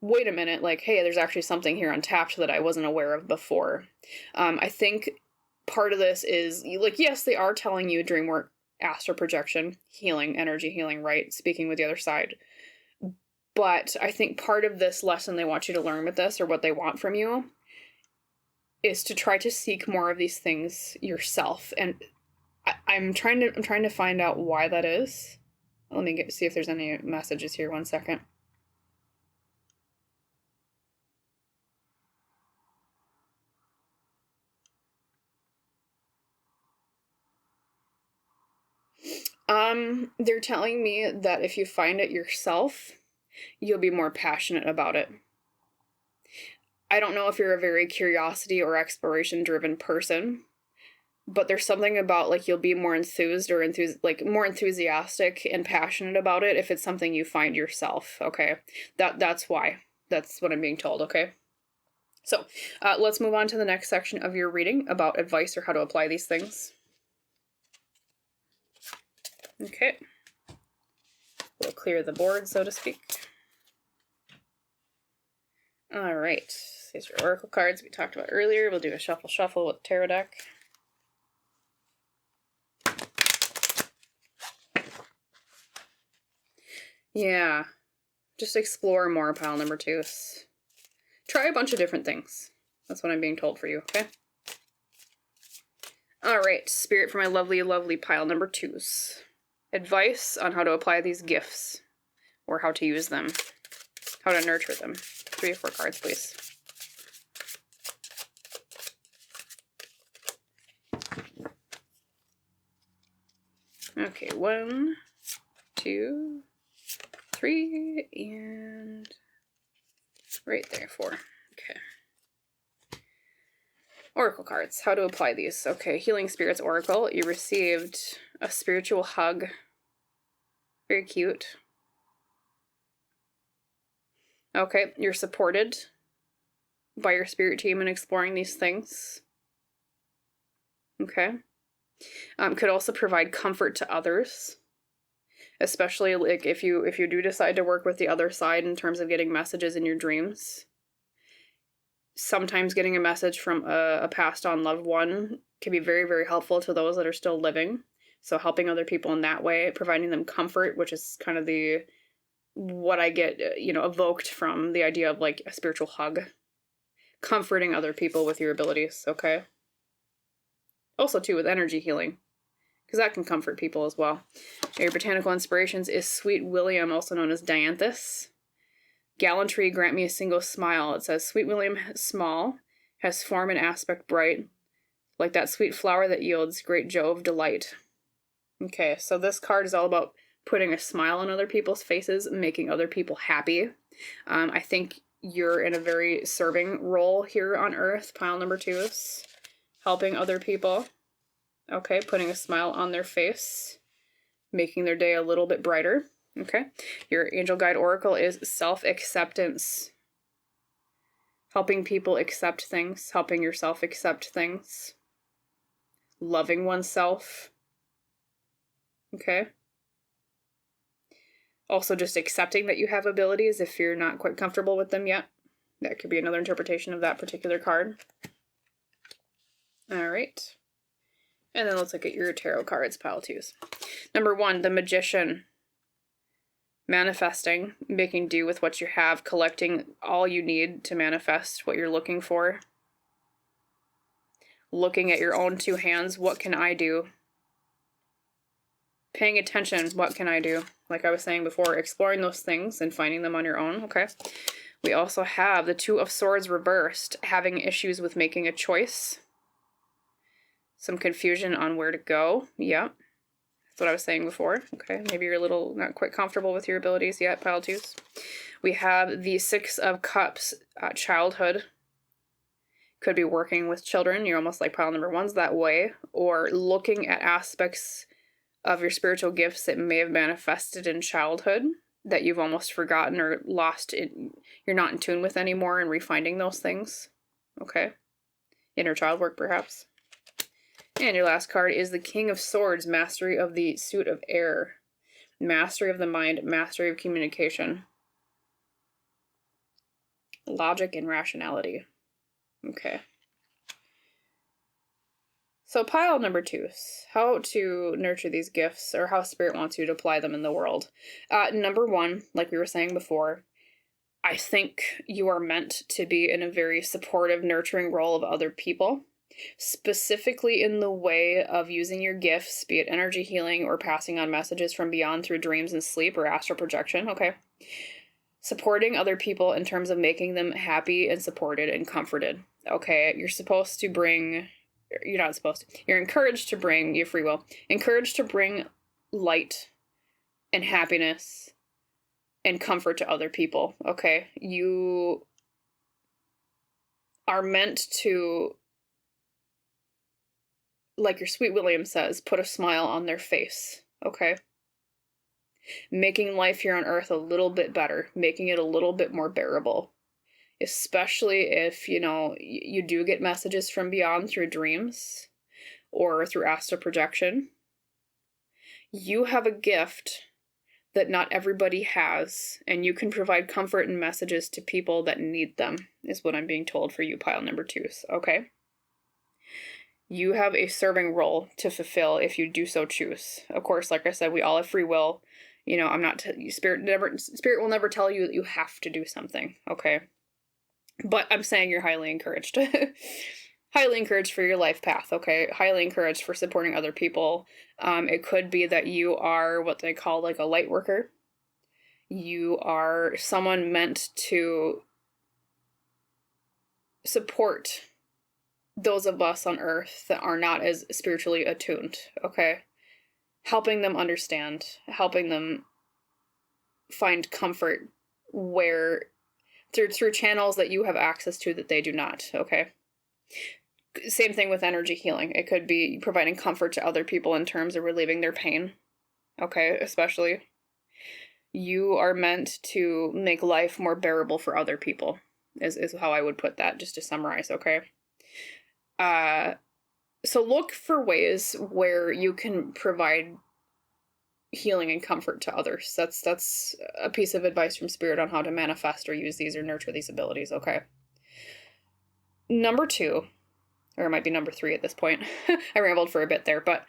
wait a minute, like, hey, there's actually something here untapped that I wasn't aware of before. I think part of this is, like, yes, they are telling you dream work, astral projection, healing, energy healing, right? Speaking with the other side. But I think part of this lesson they want you to learn with this, or what they want from you, is to try to seek more of these things yourself. And I'm trying to find out why that is. Let me see if there's any messages here. 1 second. They're telling me that if you find it yourself, you'll be more passionate about it. I don't know if you're a very curiosity or exploration driven person, but there's something about, like, you'll be more enthused or more enthusiastic and passionate about it if it's something you find yourself, okay? That's why. That's what I'm being told, okay? So, let's move on to the next section of your reading about advice or how to apply these things. Okay. We'll clear the board, so to speak. All right. These are oracle cards we talked about earlier. We'll do a shuffle with the tarot deck. Yeah. Just explore more, pile number 2. Try a bunch of different things. That's what I'm being told for you, okay? All right. Spirit for my lovely, lovely pile number 2s. Advice on how to apply these gifts, or how to use them, how to nurture them. 3 or 4 cards, please. Okay, 1, 2, 3, and right there, 4. Okay. Oracle cards, how to apply these. Okay, Healing Spirits Oracle. You received a spiritual hug. Very cute. Okay, you're supported by your spirit team in exploring these things. Okay. Could also provide comfort to others, especially like if you do decide to work with the other side in terms of getting messages in your dreams. Sometimes getting a message from a passed on loved one can be very, very helpful to those that are still living. So helping other people in that way, providing them comfort, which is kind of what I get, evoked from the idea of like a spiritual hug. Comforting other people with your abilities, okay? Also, too, with energy healing, because that can comfort people as well. Your botanical inspirations is Sweet William, also known as Dianthus. Gallantry, grant me a single smile. It says, Sweet William, small, has form and aspect bright, like that sweet flower that yields great Jove delight. Okay, so this card is all about putting a smile on other people's faces, making other people happy. I think you're in a very serving role here on Earth, pile number 2, helping other people. Okay, putting a smile on their face, making their day a little bit brighter. Okay, your angel guide oracle is self-acceptance. Helping people accept things, helping yourself accept things. Loving oneself. Okay. Also just accepting that you have abilities if you're not quite comfortable with them yet. That could be another interpretation of that particular card. All right. And then let's look at your tarot cards, pile 2s. Number 1, the Magician. Manifesting, making do with what you have, collecting all you need to manifest what you're looking for. Looking at your own 2 hands, what can I do? Paying attention, what can I do? Like I was saying before, exploring those things and finding them on your own, okay? We also have the 2 of Swords reversed, having issues with making a choice. Some confusion on where to go, yeah. That's what I was saying before. Okay, maybe you're a little not quite comfortable with your abilities yet, pile 2s. We have the 6 of Cups, childhood. Could be working with children. You're almost like pile number 1's that way. Or looking at aspects of your spiritual gifts that may have manifested in childhood that you've almost forgotten or lost. You're not in tune with anymore, and refinding those things. Okay. Inner child work, perhaps. And your last card is the King of Swords, mastery of the suit of air, mastery of the mind, mastery of communication, logic and rationality. Okay. So pile number 2s, how to nurture these gifts, or how Spirit wants you to apply them in the world. Number 1, like we were saying before, I think you are meant to be in a very supportive, nurturing role of other people. Specifically in the way of using your gifts, be it energy healing or passing on messages from beyond through dreams and sleep or astral projection, okay? Supporting other people in terms of making them happy and supported and comforted, okay? You're encouraged to bring your free will, encouraged to bring light and happiness and comfort to other people, okay? You are meant to, like your Sweet William says, put a smile on their face, okay? Making life here on Earth a little bit better, making it a little bit more bearable. Especially if, you do get messages from beyond through dreams or through astral projection. You have a gift that not everybody has, and you can provide comfort and messages to people that need them, is what I'm being told for you, pile number 2s, okay? You have a serving role to fulfill if you do so choose. Of course, like I said, we all have free will. Spirit will never tell you that you have to do something, okay? But I'm saying you're highly encouraged. Highly encouraged for your life path, okay? Highly encouraged for supporting other people. It could be that you are what they call like a light worker. You are someone meant to support those of us on Earth that are not as spiritually attuned, okay? Helping them understand, helping them find comfort where through channels that you have access to that they do not, okay? Same thing with energy healing. It could be providing comfort to other people in terms of relieving their pain, okay? Especially, you are meant to make life more bearable for other people, is how I would put that, just to summarize, okay? So look for ways where you can provide healing and comfort to others. That's a piece of advice from Spirit on how to manifest or use these or nurture these abilities, okay? Number 2, or it might be number 3 at this point. I rambled for a bit there, but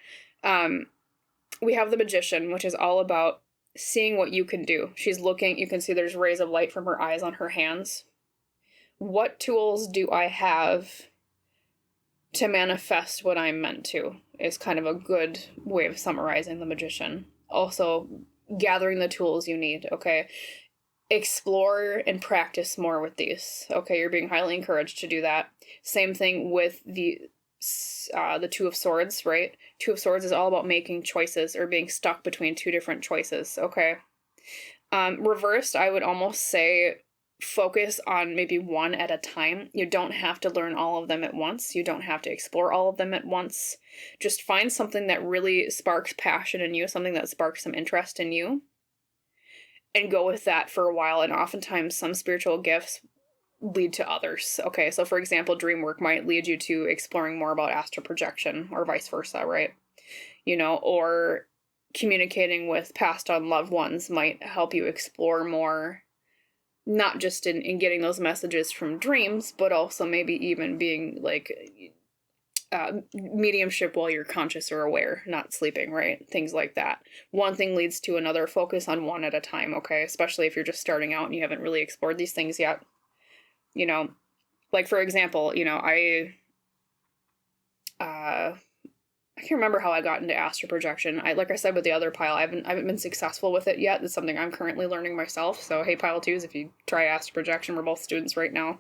we have the Magician, which is all about seeing what you can do. She's looking, you can see there's rays of light from her eyes on her hands. What tools do I have to manifest what I'm meant to is kind of a good way of summarizing the Magician. Also, gathering the tools you need, okay? Explore and practice more with these. Okay, you're being highly encouraged to do that. Same thing with the Two of Swords, right? Two of Swords is all about making choices or being stuck between two different choices, okay? Reversed, I would almost say focus on maybe one at a time. You don't have to learn all of them at once. You don't have to explore all of them at once. Just find something that really sparks passion in you, something that sparks some interest in you, and go with that for a while. And oftentimes some spiritual gifts lead to others. Okay, so for example, dream work might lead you to exploring more about astral projection or vice versa, right? You know, or communicating with passed on loved ones might help you explore more, not just in getting those messages from dreams, but also maybe even being like mediumship while you're conscious or aware, not sleeping, right? Things like that. One thing leads to another. Focus on one at a time, okay? Especially if you're just starting out and you haven't really explored these things yet. You know, like for example, you know, I can't remember how I got into astral projection. Like I said with the other pile, I haven't been successful with it yet. It's something I'm currently learning myself. So hey, pile twos, if you try astral projection, we're both students right now.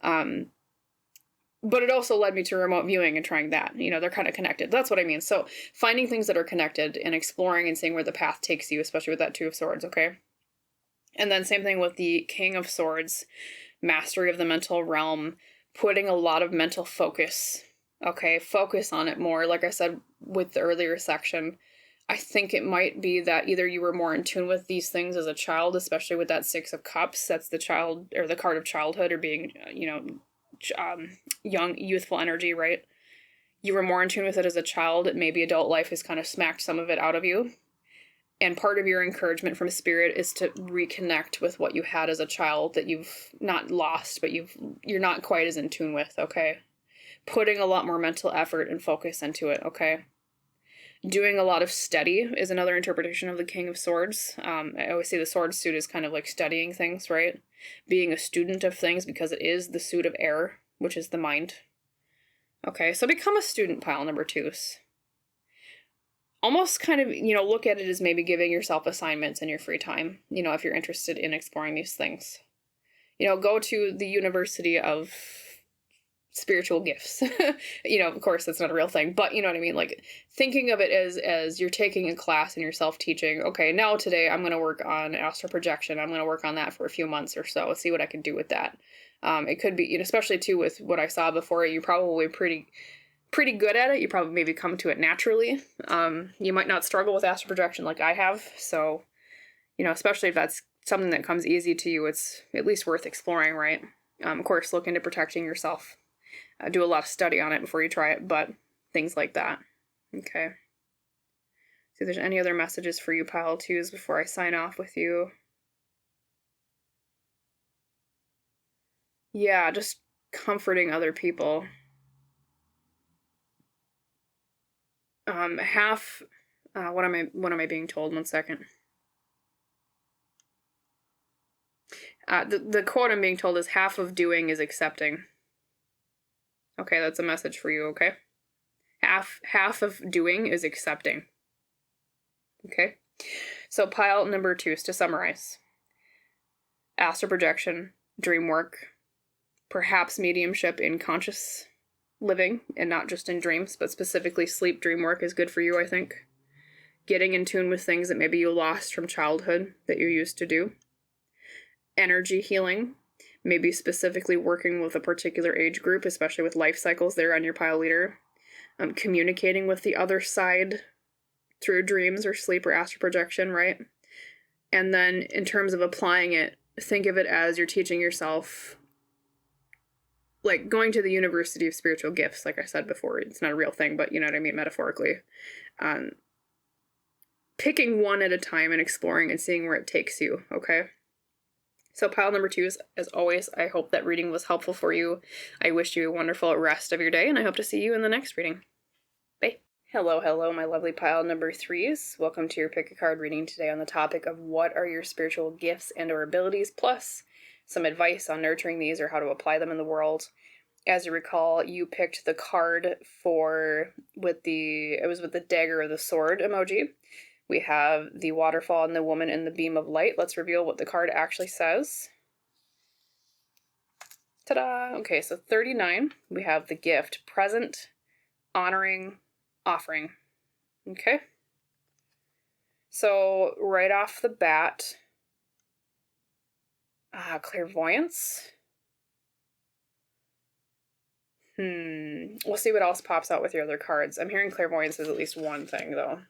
But it also led me to remote viewing and trying that. You know, they're kind of connected. That's what I mean. So finding things that are connected and exploring and seeing where the path takes you, especially with that Two of Swords, okay? And then same thing with the King of Swords, mastery of the mental realm, putting a lot of mental focus. Okay, focus on it more. Like I said with the earlier section, I think it might be that either you were more in tune with these things as a child, especially with that Six of Cups. That's the child, or the card of childhood, or being, you know, young, youthful energy, right? You were more in tune with it as a child. Maybe adult life has kind of smacked some of it out of you. And part of your encouragement from spirit is to reconnect with what you had as a child that you've not lost, but you're not quite as in tune with, okay? Putting a lot more mental effort and focus into it, okay? Doing a lot of study is another interpretation of the King of Swords. I always say the sword suit is kind of like studying things, right? Being a student of things, because it is the suit of air, which is the mind. Okay, so become a student, pile number twos. Almost kind of, you know, look at it as maybe giving yourself assignments in your free time, you know, if you're interested in exploring these things. You know, go to the University of Spiritual Gifts. You know, of course, that's not a real thing, but you know what I mean? Like, thinking of it as you're taking a class and you're self-teaching. Okay, now today I'm going to work on astral projection. I'm going to work on that for a few months or so, see what I can do with that. It could be, you know, especially too with what I saw before, you're probably pretty good at it. You probably maybe come to it naturally. You might not struggle with astral projection like I have. So, you know, especially if that's something that comes easy to you, it's at least worth exploring, right? Of course, look into protecting yourself. Do a lot of study on it before you try it, but things like that. Okay. See if there's any other messages for you, pile twos, before I sign off with you. Yeah, just comforting other people. What am I being told? 1 second. The quote I'm being told is half of doing is accepting. Okay, that's a message for you, okay? Half of doing is accepting. Okay? So pile number twos, to summarize. Astral projection, dream work, perhaps mediumship in conscious living, and not just in dreams, but specifically sleep dream work is good for you, I think. Getting in tune with things that maybe you lost from childhood that you used to do. Energy healing, maybe specifically working with a particular age group, especially with life cycles there on your pile leader. Communicating with the other side through dreams or sleep or astral projection, right? And then in terms of applying it, think of it as you're teaching yourself, like going to the University of Spiritual Gifts, like I said before. It's not a real thing, but you know what I mean, metaphorically. Picking one at a time and exploring and seeing where it takes you, okay? So pile number twos, as always, I hope that reading was helpful for you. I wish you a wonderful rest of your day, and I hope to see you in the next reading. Bye. Hello, hello, my lovely pile number threes. Welcome to your pick a card reading today on the topic of what are your spiritual gifts and or abilities, plus some advice on nurturing these or how to apply them in the world. As you recall, you picked the card with the dagger or the sword emoji. We have the waterfall and the woman in the beam of light. Let's reveal what the card actually says. Ta-da! Okay, so 39, we have the gift, present, honoring, offering. Okay. So right off the bat, clairvoyance. We'll see what else pops out with your other cards. I'm hearing clairvoyance is at least one thing, though.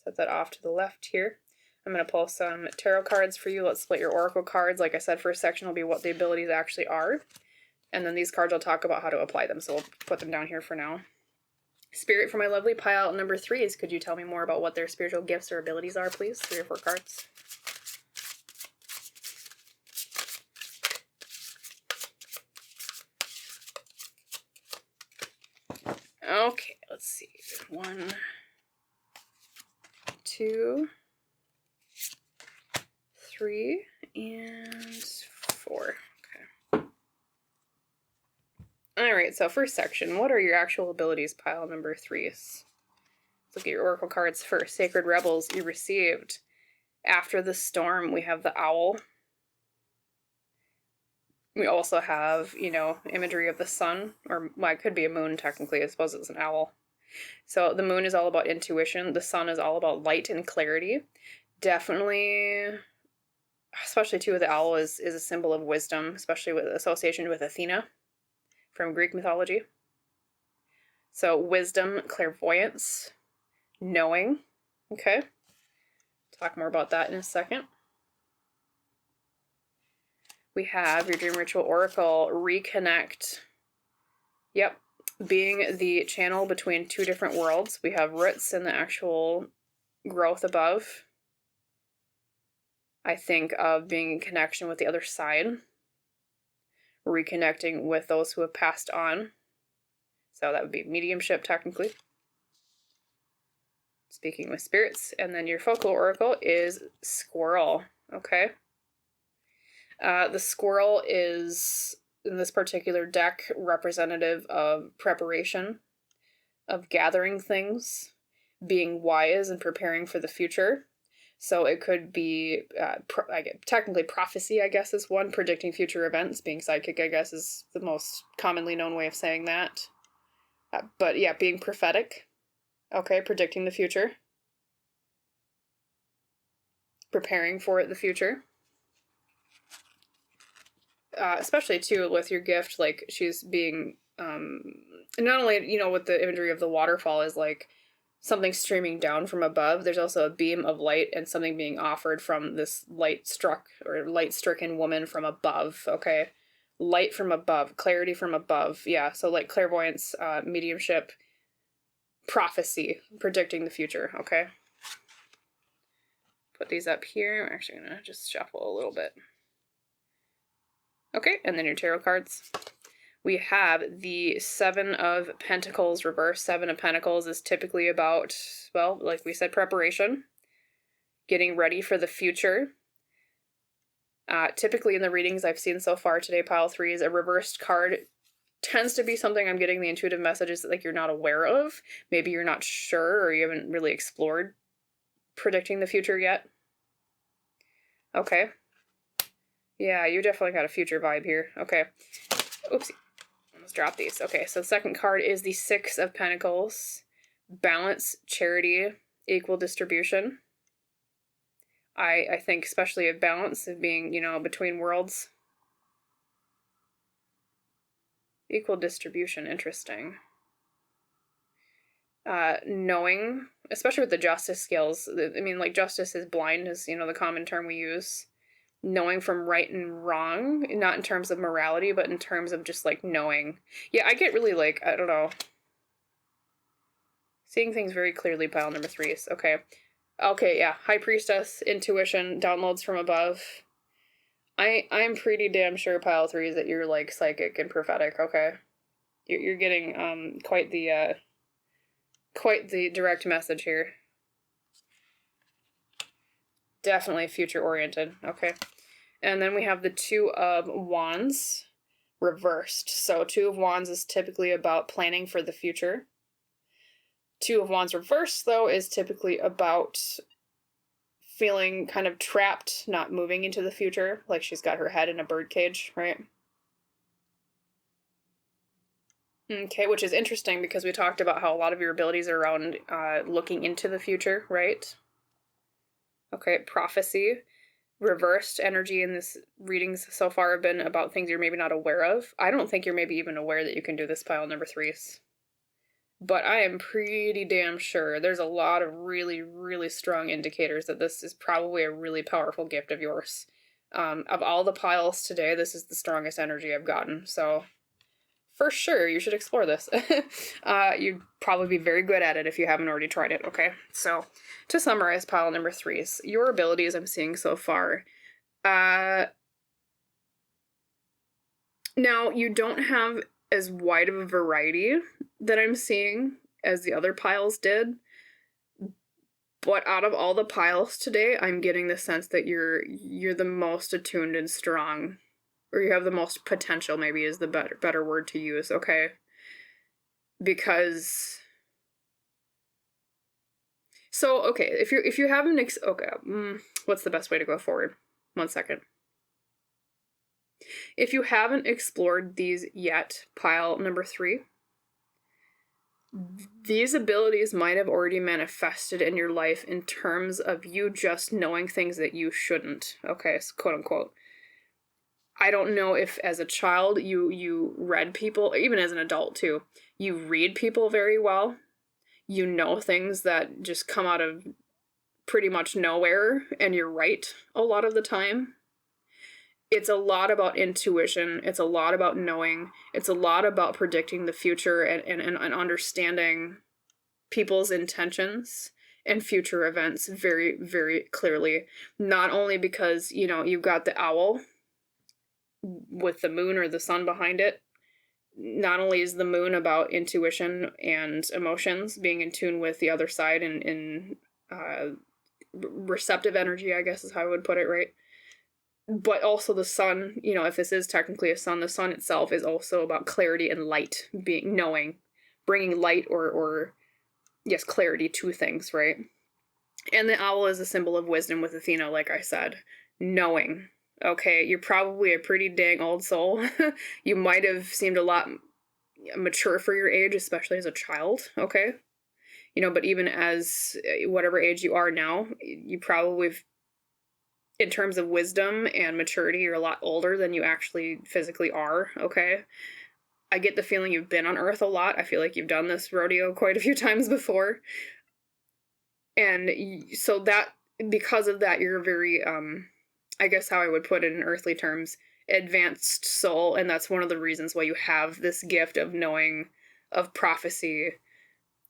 Set that off to the left here. I'm going to pull some tarot cards for you. Let's split your oracle cards. Like I said, first section will be what the abilities actually are. And then these cards will talk about how to apply them. So we'll put them down here for now. Spirit, for my lovely pile number threes, could you tell me more about what their spiritual gifts or abilities are, please? 3 or 4 cards. Okay, let's see. 1, 2, 3, and 4. Alright, so first section, what are your actual abilities, pile number threes? Let's look at your oracle cards first. Sacred Rebels, you received. After the storm, we have the owl. We also have, imagery of the sun, or well, it could be a moon technically. I suppose it's an owl. So the moon is all about intuition. The sun is all about light and clarity. Definitely, especially too with the owl, is a symbol of wisdom, especially with association with Athena from Greek mythology. So wisdom, clairvoyance, knowing. Okay. Talk more about that in a second. We have your Dream Ritual Oracle, reconnect. Yep. Being the channel between 2 different worlds. We have roots in the actual growth above. I think of being in connection with the other side. Reconnecting with those who have passed on. So that would be mediumship, technically. Speaking with spirits. And then your focal oracle is squirrel. Okay. The squirrel is, in this particular deck, representative of preparation, of gathering things, being wise and preparing for the future. So it could be, technically prophecy, I guess, is one. Predicting future events. Being psychic, I guess, is the most commonly known way of saying that. But yeah, being prophetic. Okay, predicting the future. Preparing for the future. Especially, too, with your gift, like, she's being, not only, with the imagery of the waterfall is, like, something streaming down from above. There's also a beam of light and something being offered from this light-stricken woman from above, okay? Light from above, clarity from above, yeah. So, like, clairvoyance, mediumship, prophecy, predicting the future, okay? Put these up here. I'm actually going to just shuffle a little bit. Okay, and then your tarot cards. We have the 7 of Pentacles reverse. 7 of Pentacles is typically about, well, like we said, preparation. Getting ready for the future. Typically in the readings I've seen so far today, pile 3 is a reversed card. Tends to be something I'm getting the intuitive messages that, like, you're not aware of. Maybe you're not sure or you haven't really explored predicting the future yet. Okay. Yeah, you definitely got a future vibe here. Okay. Oopsie. Almost dropped these. Okay, so the second card is the 6 of Pentacles. Balance, charity, equal distribution. I think especially of balance, of being, between worlds. Equal distribution, interesting. Knowing, especially with the justice skills. I mean, like, justice is blind is, the common term we use. Knowing from right and wrong, not in terms of morality, but in terms of just, like, knowing. Yeah, I get really, like, I don't know. Seeing things very clearly, pile number 3 is, okay. Okay, yeah, High Priestess, intuition, downloads from above. I'm pretty damn sure, pile 3, is that you're, like, psychic and prophetic, okay? You're getting, quite the, quite the direct message here. Definitely future-oriented. Okay. And then we have the Two of Wands reversed. So Two of Wands is typically about planning for the future. Two of Wands reversed, though, is typically about feeling kind of trapped, not moving into the future, like she's got her head in a birdcage, right? Okay, which is interesting because we talked about how a lot of your abilities are around looking into the future, right? Okay, prophecy. Reversed energy in this readings so far have been about things you're maybe not aware of. I don't think you're maybe even aware that you can do this, pile number threes. But I am pretty damn sure there's a lot of really, really strong indicators that this is probably a really powerful gift of yours. Of all the piles today, this is the strongest energy I've gotten. So for sure, you should explore this. You'd probably be very good at it if you haven't already tried it, okay? So, to summarize pile number threes, your abilities I'm seeing so far. Now, you don't have as wide of a variety that I'm seeing as the other piles did. But out of all the piles today, I'm getting the sense that you're the most attuned and strong. Or you have the most potential, maybe is the better word to use, okay? Because... So, okay, if you haven't... what's the best way to go forward? 1 second. If you haven't explored these yet, pile number three, these abilities might have already manifested in your life in terms of you just knowing things that you shouldn't, okay, quote unquote. I don't know if as a child you read people, even as an adult too, you read people very well. You know things that just come out of pretty much nowhere, and you're right a lot of the time. It's a lot about intuition. It's a lot about knowing. It's a lot about predicting the future and understanding people's intentions and future events very, very clearly. Not only because, you know, you've got the owl with the moon or the sun behind it. Not only is the moon about intuition and emotions, being in tune with the other side and receptive energy, I guess is how I would put it, right? But also the sun, you know, if this is technically a sun, the sun itself is also about clarity and light, being knowing, bringing light or yes, clarity to things, right? And the owl is a symbol of wisdom with Athena, like I said, knowing. Okay, you're probably a pretty dang old soul. You might have seemed a lot mature for your age, especially as a child, okay? You know, but even as whatever age you are now, you probably, in terms of wisdom and maturity, you're a lot older than you actually physically are, okay? I get the feeling you've been on Earth a lot. I feel like you've done this rodeo quite a few times before. And so that, because of that, you're very, I guess how I would put it in earthly terms, advanced soul, and that's one of the reasons why you have this gift of knowing, of prophecy,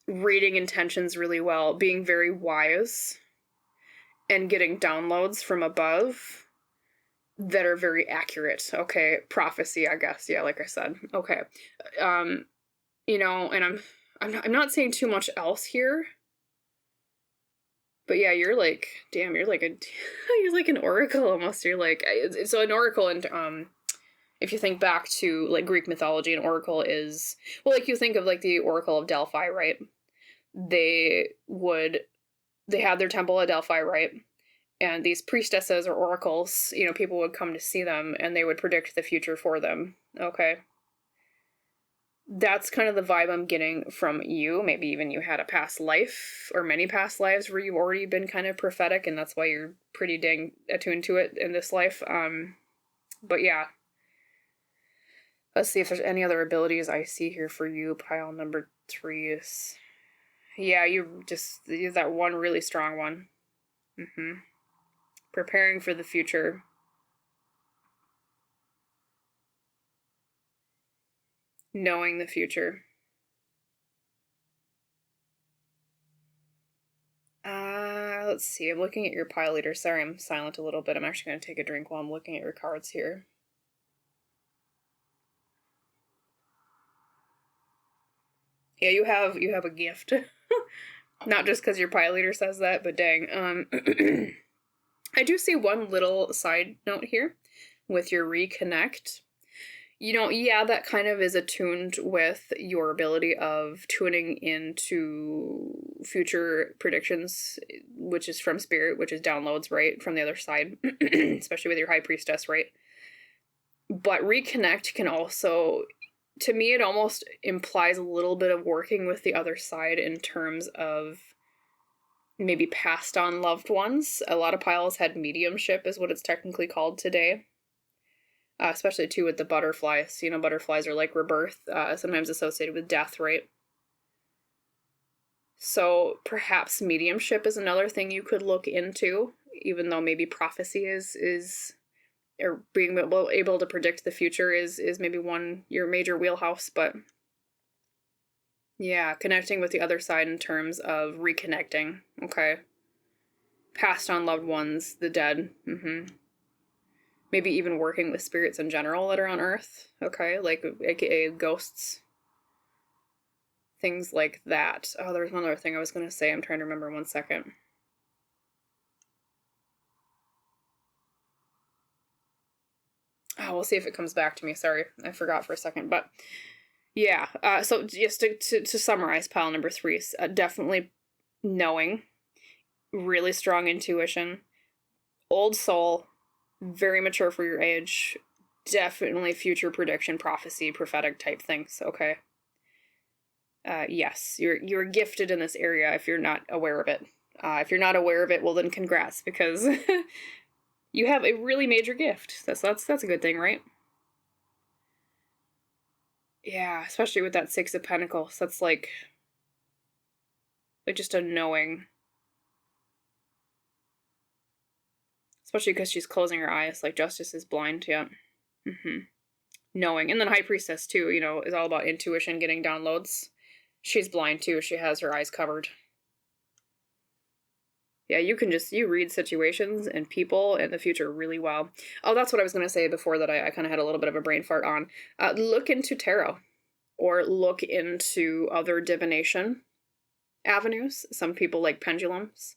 reading intentions really well, being very wise, and getting downloads from above that are very accurate. Okay, prophecy, I guess. Yeah, like I said. Okay, you know, and I'm not saying too much else here. But yeah, you're like, damn, you're like you're like an oracle almost. You're like, so an oracle, and if you think back to like Greek mythology, an oracle is, well, like you think of like the Oracle of Delphi, right? They had their temple at Delphi, right? And these priestesses or oracles, you know, people would come to see them and they would predict the future for them. Okay. That's kind of the vibe I'm getting from you. Maybe even you had a past life or many past lives where you've already been kind of prophetic, and that's why you're pretty dang attuned to it in this life. But yeah. Let's see if there's any other abilities I see here for you. Pile number three is... Yeah, you're that one really strong one. Preparing for the future. Knowing the future. Let's see. I'm looking at your pile leader. Sorry, I'm silent a little bit. I'm actually going to take a drink while I'm looking at your cards here. Yeah, you have a gift. Not just because your pile leader says that, but dang. I do see one little side note here with your reconnect. Yeah, that kind of is attuned with your ability of tuning into future predictions, which is from spirit, which is downloads, right, from the other side, especially with your high priestess, right? But reconnect can also, to me, it almost implies a little bit of working with the other side in terms of maybe passed on loved ones. A lot of piles had mediumship, is what it's technically called today. Especially too with the butterflies. Butterflies are like rebirth, sometimes associated with death, right? So perhaps mediumship is another thing you could look into, even though maybe prophecy is or being able to predict the future is maybe your major wheelhouse. But yeah, connecting with the other side in terms of reconnecting. Okay. Passed on loved ones, the dead. Maybe even working with spirits in general that are on Earth, okay? Like, aka ghosts. Things like that. Oh, there's one other thing I was going to say. I'm trying to remember 1 second. Oh, we'll see if it comes back to me. Sorry, I forgot for a second. But, yeah. So, just to summarize pile number 3, definitely knowing, really strong intuition, old soul, very mature for your age, definitely future prediction, prophecy, prophetic type things, okay? Yes, you're gifted in this area if you're not aware of it. If you're not aware of it, well then congrats, because you have a really major gift. That's a good thing, right? Yeah, especially with that 6 of Pentacles. That's like just a knowing. Especially because she's closing her eyes, like justice is blind, yeah. Knowing. And then High Priestess, too, is all about intuition, getting downloads. She's blind, too. She has her eyes covered. Yeah, you read situations and people and the future really well. Oh, that's what I was going to say before that I kind of had a little bit of a brain fart on. Look into tarot or look into other divination avenues. Some people like pendulums.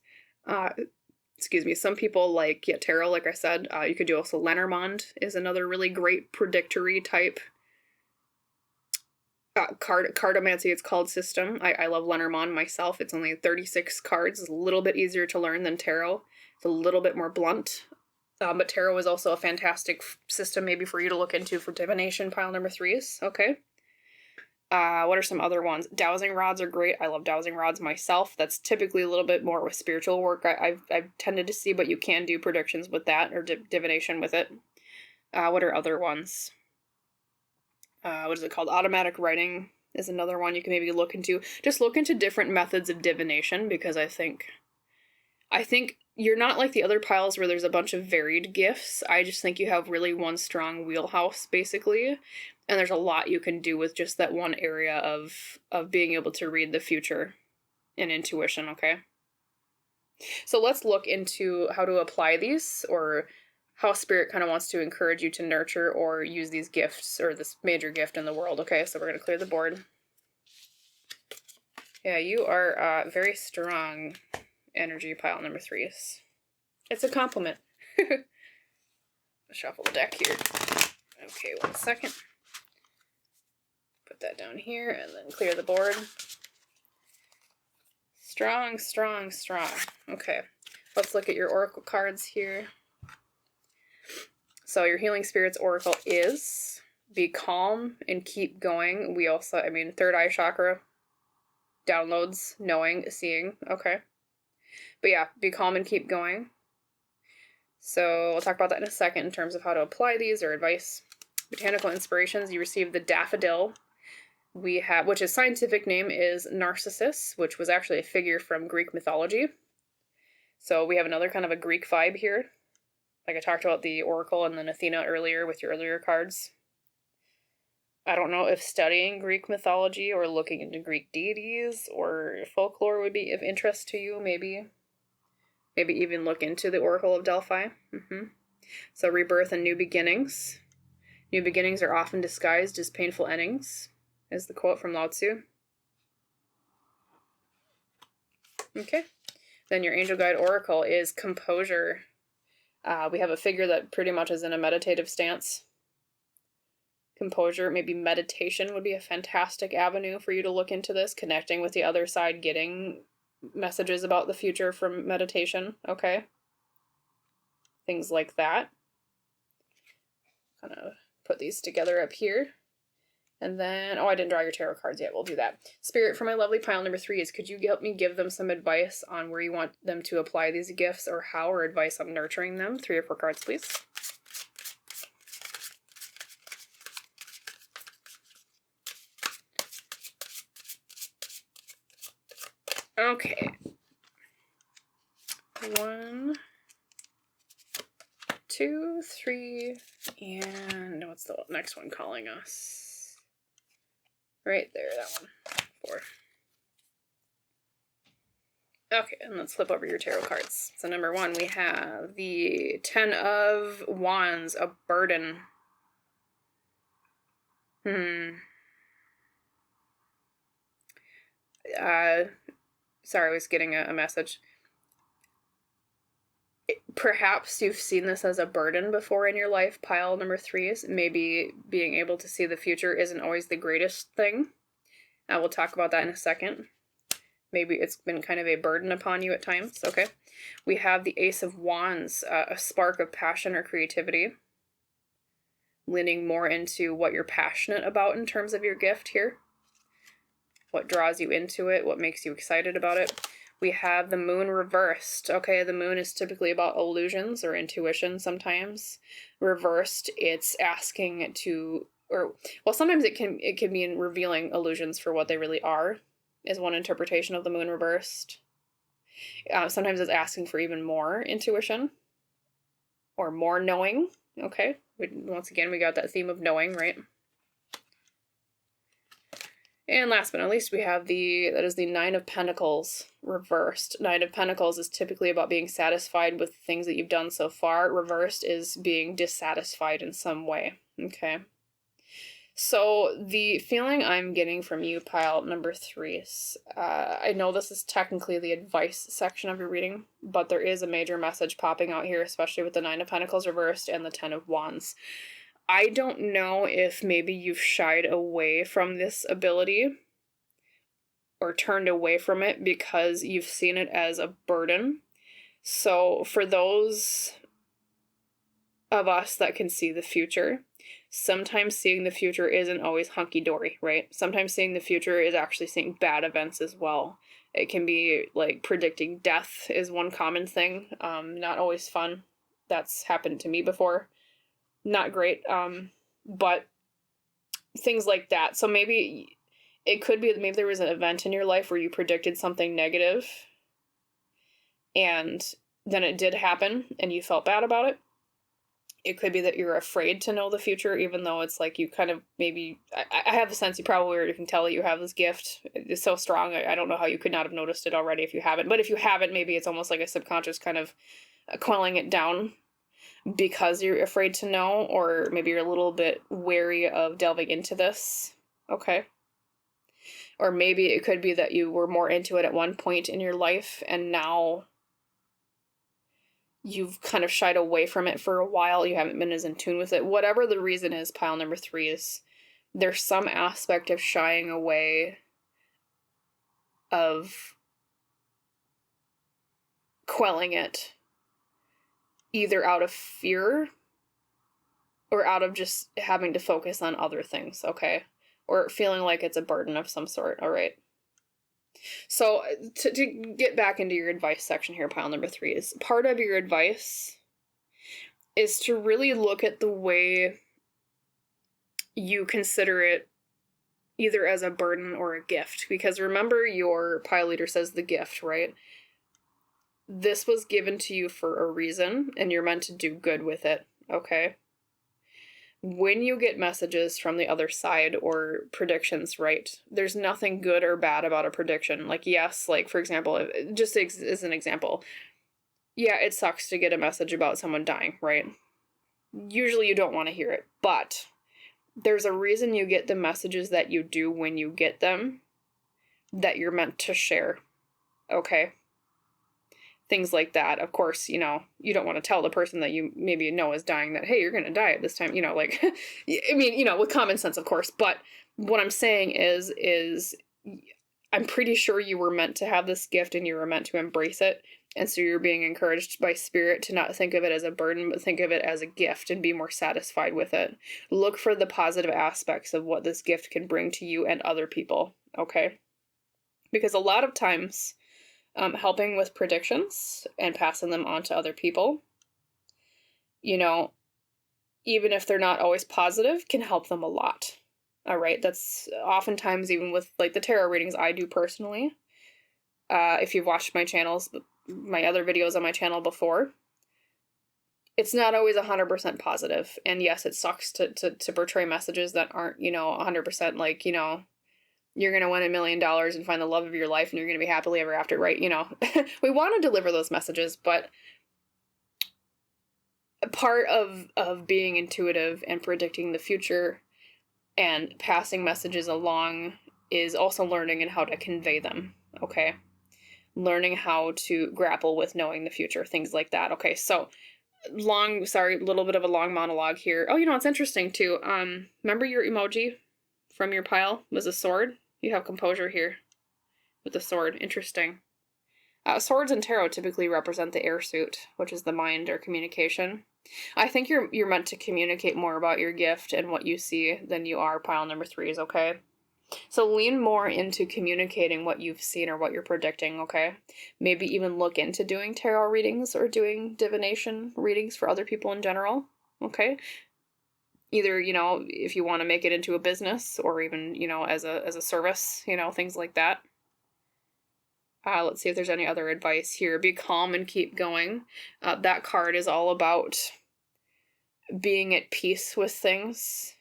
Some people like tarot, like I said. You could do also Lenormand is another really great predictory type cardomancy, it's called, system. I love Lenormand myself. It's only 36 cards. It's a little bit easier to learn than tarot. It's a little bit more blunt. But tarot is also a fantastic system maybe for you to look into for divination, pile number 3s. Okay. What are some other ones? Dowsing rods are great. I love dowsing rods myself. That's typically a little bit more with spiritual work I've tended to see, but you can do predictions with that or divination with it. What are other ones? What is it called? Automatic writing is another one you can maybe look into. Just look into different methods of divination, because I think you're not like the other piles where there's a bunch of varied gifts. I just think you have really one strong wheelhouse, basically. And there's a lot you can do with just that one area of being able to read the future and intuition, okay? So let's look into how to apply these, or how Spirit kind of wants to encourage you to nurture or use these gifts, or this major gift in the world, okay? So we're going to clear the board. Yeah, you are very strong energy, pile number 3s. It's a compliment. Shuffle the deck here. Okay, 1 second. Put that down here and then clear the board. Strong, strong, strong. Okay, let's look at your oracle cards here. So your Healing Spirits Oracle is be calm and keep going. We also, third eye chakra, downloads, knowing, seeing. Okay. But yeah, be calm and keep going. So we'll talk about that in a second in terms of how to apply these or advice. Botanical inspirations, you receive the daffodil. We have, which his scientific name is Narcissus, which was actually a figure from Greek mythology. So we have another kind of a Greek vibe here. Like I talked about the Oracle and then Athena earlier with your earlier cards. I don't know if studying Greek mythology or looking into Greek deities or folklore would be of interest to you, maybe. Maybe even look into the Oracle of Delphi. So rebirth and new beginnings. New beginnings are often disguised as painful endings, is the quote from Lao Tzu. Okay. Then your angel guide oracle is composure. We have a figure that pretty much is in a meditative stance. Composure, maybe meditation would be a fantastic avenue for you to look into this, connecting with the other side, getting messages about the future from meditation, okay? Things like that. Kind of put these together up here. And then, I didn't draw your tarot cards yet. We'll do that. Spirit, for my lovely pile number 3 is, could you help me give them some advice on where you want them to apply these gifts or how, or advice on nurturing them? 3 or 4 cards, please. Okay. 1, 2, 3, and what's the next one calling us? Right there, that one. 4. Okay, and let's flip over your tarot cards. So number 1, we have the 10 of Wands, a burden. Sorry, I was getting a message. Perhaps you've seen this as a burden before in your life, pile number 3s. Maybe being able to see the future isn't always the greatest thing. I will talk about that in a second. Maybe it's been kind of a burden upon you at times, okay? We have the Ace of Wands, a spark of passion or creativity. Leaning more into what you're passionate about in terms of your gift here. What draws you into it, what makes you excited about it. We have the Moon reversed. Okay, the Moon is typically about illusions or intuition sometimes. Reversed, it's asking to, or, well, sometimes it can mean revealing illusions for what they really are, is one interpretation of the Moon reversed. Sometimes it's asking for even more intuition or more knowing. Okay, once again, we got that theme of knowing, right? And last but not least, we have that is the 9 of Pentacles reversed. 9 of Pentacles is typically about being satisfied with things that you've done so far. Reversed is being dissatisfied in some way. Okay. So the feeling I'm getting from you, pile number 3s, I know this is technically the advice section of your reading, but there is a major message popping out here, especially with the 9 of Pentacles reversed and the 10 of Wands. I don't know if maybe you've shied away from this ability or turned away from it because you've seen it as a burden. So for those of us that can see the future, sometimes seeing the future isn't always hunky-dory, right? Sometimes seeing the future is actually seeing bad events as well. It can be like predicting death is one common thing. Not always fun. That's happened to me before. Not great, but things like that. So maybe it could be that maybe there was an event in your life where you predicted something negative and then it did happen and you felt bad about it. It could be that you're afraid to know the future, even though it's like you kind of maybe, I have the sense you probably already can tell that you have this gift. It's so strong. I don't know how you could not have noticed it already if you haven't. But if you haven't, maybe it's almost like a subconscious kind of quelling it down because you're afraid to know, or maybe you're a little bit wary of delving into this. Okay. Or maybe it could be that you were more into it at one point in your life and now you've kind of shied away from it for a while. You haven't been as in tune with it. Whatever the reason is, pile number 3 is there's some aspect of shying away, of quelling it, either out of fear or out of just having to focus on other things, okay? Or feeling like it's a burden of some sort, all right? So to get back into your advice section here, pile number 3 is part of your advice is to really look at the way you consider it either as a burden or a gift. Because remember, your pile leader says the gift, right? This was given to you for a reason, and you're meant to do good with it, okay? When you get messages from the other side or predictions, right, there's nothing good or bad about a prediction. Like, yes, like, for example, just as an example, yeah, it sucks to get a message about someone dying, right? Usually you don't want to hear it, but there's a reason you get the messages that you do when you get them, that you're meant to share, okay? things like that. Of course, you know, you don't want to tell the person that you maybe know is dying that, hey, you're going to die at this time, you know, like, I mean, you know, with common sense, of course. But what I'm saying is I'm pretty sure you were meant to have this gift and you were meant to embrace it. And so you're being encouraged by spirit to not think of it as a burden, but think of it as a gift and be more satisfied with it. Look for the positive aspects of what this gift can bring to you and other people, okay? Because a lot of times, helping with predictions and passing them on to other people, you know, even if they're not always positive, can help them a lot. All right. That's oftentimes, even with like the tarot readings I do personally. If you've watched my channels, my other videos on my channel before, it's not always 100% positive. And yes, it sucks to portray messages that aren't, you know, 100% like, you know, you're going to win $1 million and find the love of your life and you're going to be happily ever after, right? You know, we want to deliver those messages, but a part of being intuitive and predicting the future and passing messages along is also learning and how to convey them, okay? Learning how to grapple with knowing the future, things like that. Okay, so a little bit of a long monologue here. Oh, you know, it's interesting too. Remember your emoji from your pile was a sword? You have composure here with the sword. Interesting. Swords in tarot typically represent the air suit, which is the mind or communication. I think you're meant to communicate more about your gift and what you see than you are pile number 3s, okay? So lean more into communicating what you've seen or what you're predicting, okay? Maybe even look into doing tarot readings or doing divination readings for other people in general, okay? Either, you know, if you want to make it into a business or even, you know, as a service, you know, things like that. Let's see if there's any other advice here. Be calm and keep going. That card is all about being at peace with things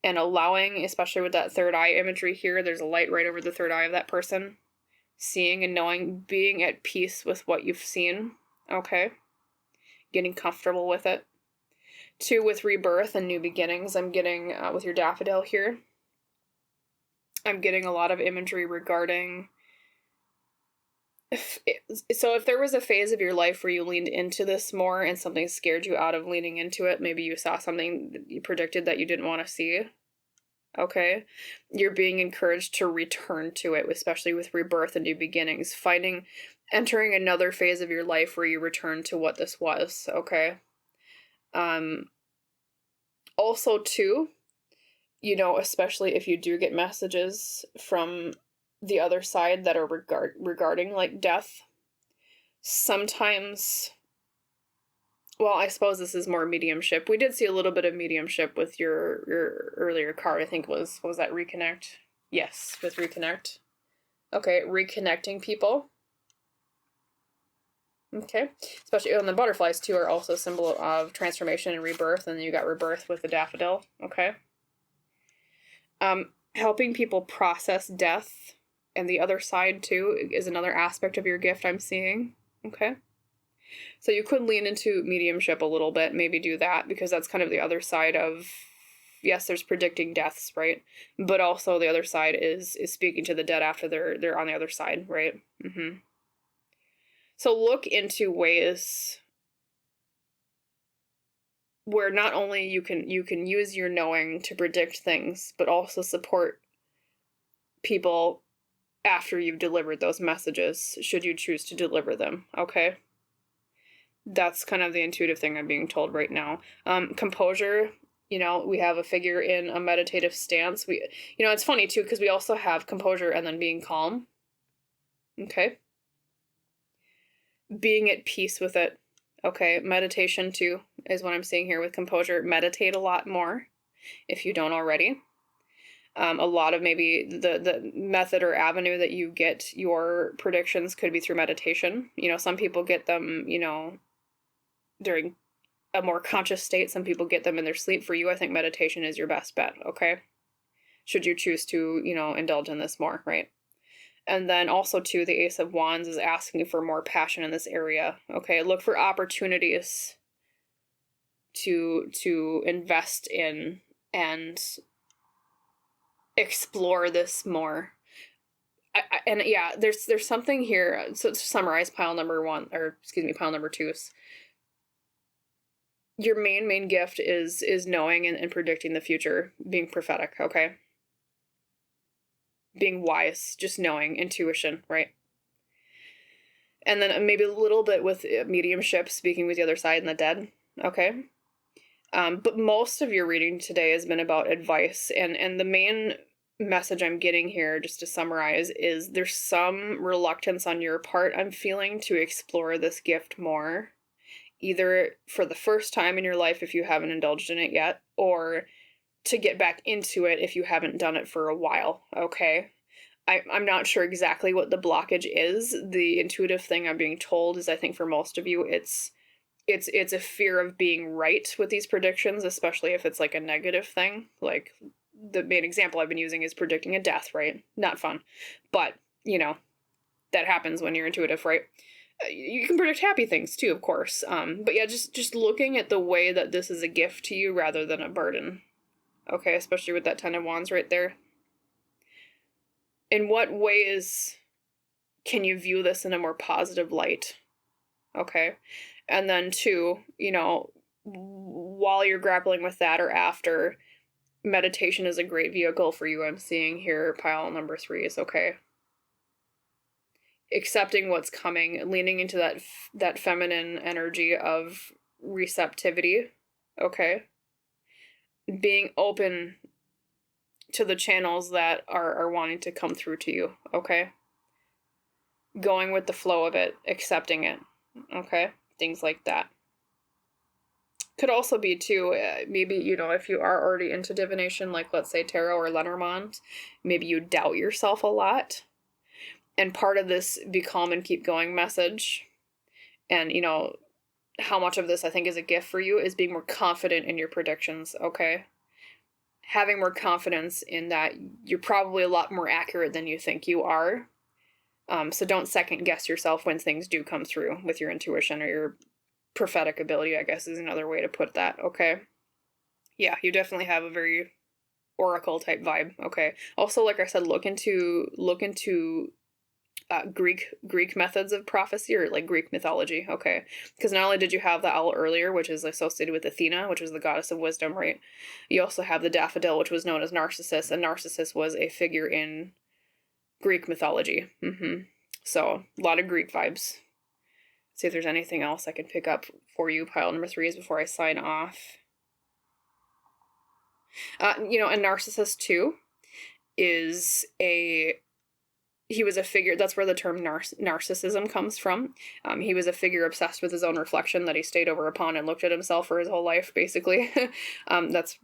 and allowing, especially with that third eye imagery here, there's a light right over the third eye of that person. Seeing and knowing, being at peace with what you've seen, okay? Getting comfortable with it. 2, with rebirth and new beginnings. I'm getting, with your daffodil here, I'm getting a lot of imagery regarding, if there was a phase of your life where you leaned into this more and something scared you out of leaning into it, maybe you saw something that you predicted that you didn't want to see, okay? You're being encouraged to return to it, especially with rebirth and new beginnings, entering another phase of your life where you return to what this was, okay? Also, too, you know, especially if you do get messages from the other side that are regarding, like, death, sometimes, well, I suppose this is more mediumship. We did see a little bit of mediumship with your earlier card, I think what was that, Reconnect? Yes, with Reconnect. Okay, reconnecting people. Okay, especially, and the butterflies too are also a symbol of transformation and rebirth, and then you got rebirth with the daffodil, okay? Helping people process death, and the other side too is another aspect of your gift I'm seeing, okay? So you could lean into mediumship a little bit, maybe do that, because that's kind of the other side of, yes, there's predicting deaths, right? But also the other side is speaking to the dead after they're on the other side, right? Mm-hmm. So look into ways where not only you can use your knowing to predict things, but also support people after you've delivered those messages, should you choose to deliver them, okay? That's kind of the intuitive thing I'm being told right now. Composure, you know, we have a figure in a meditative stance. You know, it's funny too, because we also have composure and then being calm, okay? Being at peace with it. Okay, meditation too is what I'm seeing here with composure. Meditate a lot more if you don't already. A lot of maybe the method or avenue that you get your predictions could be through meditation. You know, some people get them, you know, during a more conscious state. Some people get them in their sleep. For you, I think meditation is your best bet, okay? Should you choose to, you know, indulge in this more, right? And then also, too, the Ace of Wands is asking for more passion in this area. Okay, look for opportunities to invest in and explore this more. And yeah, there's something here. So to summarize pile number 1, or excuse me, pile number 2, your main gift is knowing and predicting the future, being prophetic, okay? Being wise, just knowing, intuition, right? And then maybe a little bit with mediumship, speaking with the other side and the dead, okay? But most of your reading today has been about advice, and the main message I'm getting here, just to summarize, is there's some reluctance on your part, I'm feeling, to explore this gift more, either for the first time in your life if you haven't indulged in it yet, or to get back into it if you haven't done it for a while, okay? I'm not sure exactly what the blockage is. The intuitive thing I'm being told is, I think for most of you, it's a fear of being right with these predictions, especially if it's like a negative thing. Like, the main example I've been using is predicting a death, right? Not fun. But, that happens when you're intuitive, right? You can predict happy things too, of course. But yeah, just looking at the way that this is a gift to you rather than a burden. Okay, especially with that 10 of Wands right there. In what ways can you view this in a more positive light? Okay. And then 2, while you're grappling with that or after, meditation is a great vehicle for you. I'm seeing here pile number 3 is okay. Accepting what's coming, leaning into that feminine energy of receptivity, okay? Being open to the channels that are wanting to come through to you, okay? Going with the flow of it, accepting it, okay? Things like that. Could also be too, maybe, if you are already into divination, like let's say tarot or Lenormand, maybe you doubt yourself a lot. And part of this be calm and keep going message, and how much of this I think is a gift for you, is being more confident in your predictions, okay? Having more confidence in that you're probably a lot more accurate than you think you are. So don't second guess yourself when things do come through with your intuition or your prophetic ability, I guess is another way to put that, okay? Yeah, you definitely have a very oracle type vibe, okay? Also, like I said, look into Greek methods of prophecy, or like Greek mythology, okay? Because not only did you have the owl earlier, which is associated with Athena, which was the goddess of wisdom, right? You also have the daffodil, which was known as Narcissus, and Narcissus was a figure in Greek mythology. So a lot of Greek vibes. See if there's anything else I can pick up for you, pile number 3, is before I sign off. And Narcissus too he was a figure, that's where the term narcissism comes from. He was a figure obsessed with his own reflection that he stayed over upon and looked at himself for his whole life, basically. That's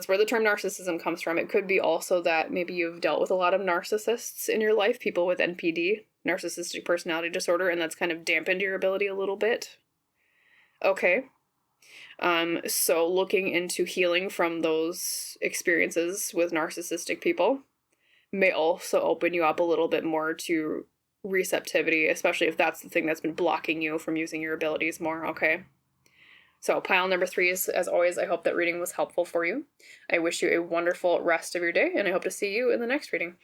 where the term narcissism comes from. It could be also that maybe you've dealt with a lot of narcissists in your life, people with NPD, narcissistic personality disorder, and that's kind of dampened your ability a little bit. Okay. So looking into healing from those experiences with narcissistic people may also open you up a little bit more to receptivity, especially if that's the thing that's been blocking you from using your abilities more, okay? So pile number 3 is, as always, I hope that reading was helpful for you. I wish you a wonderful rest of your day, and I hope to see you in the next reading.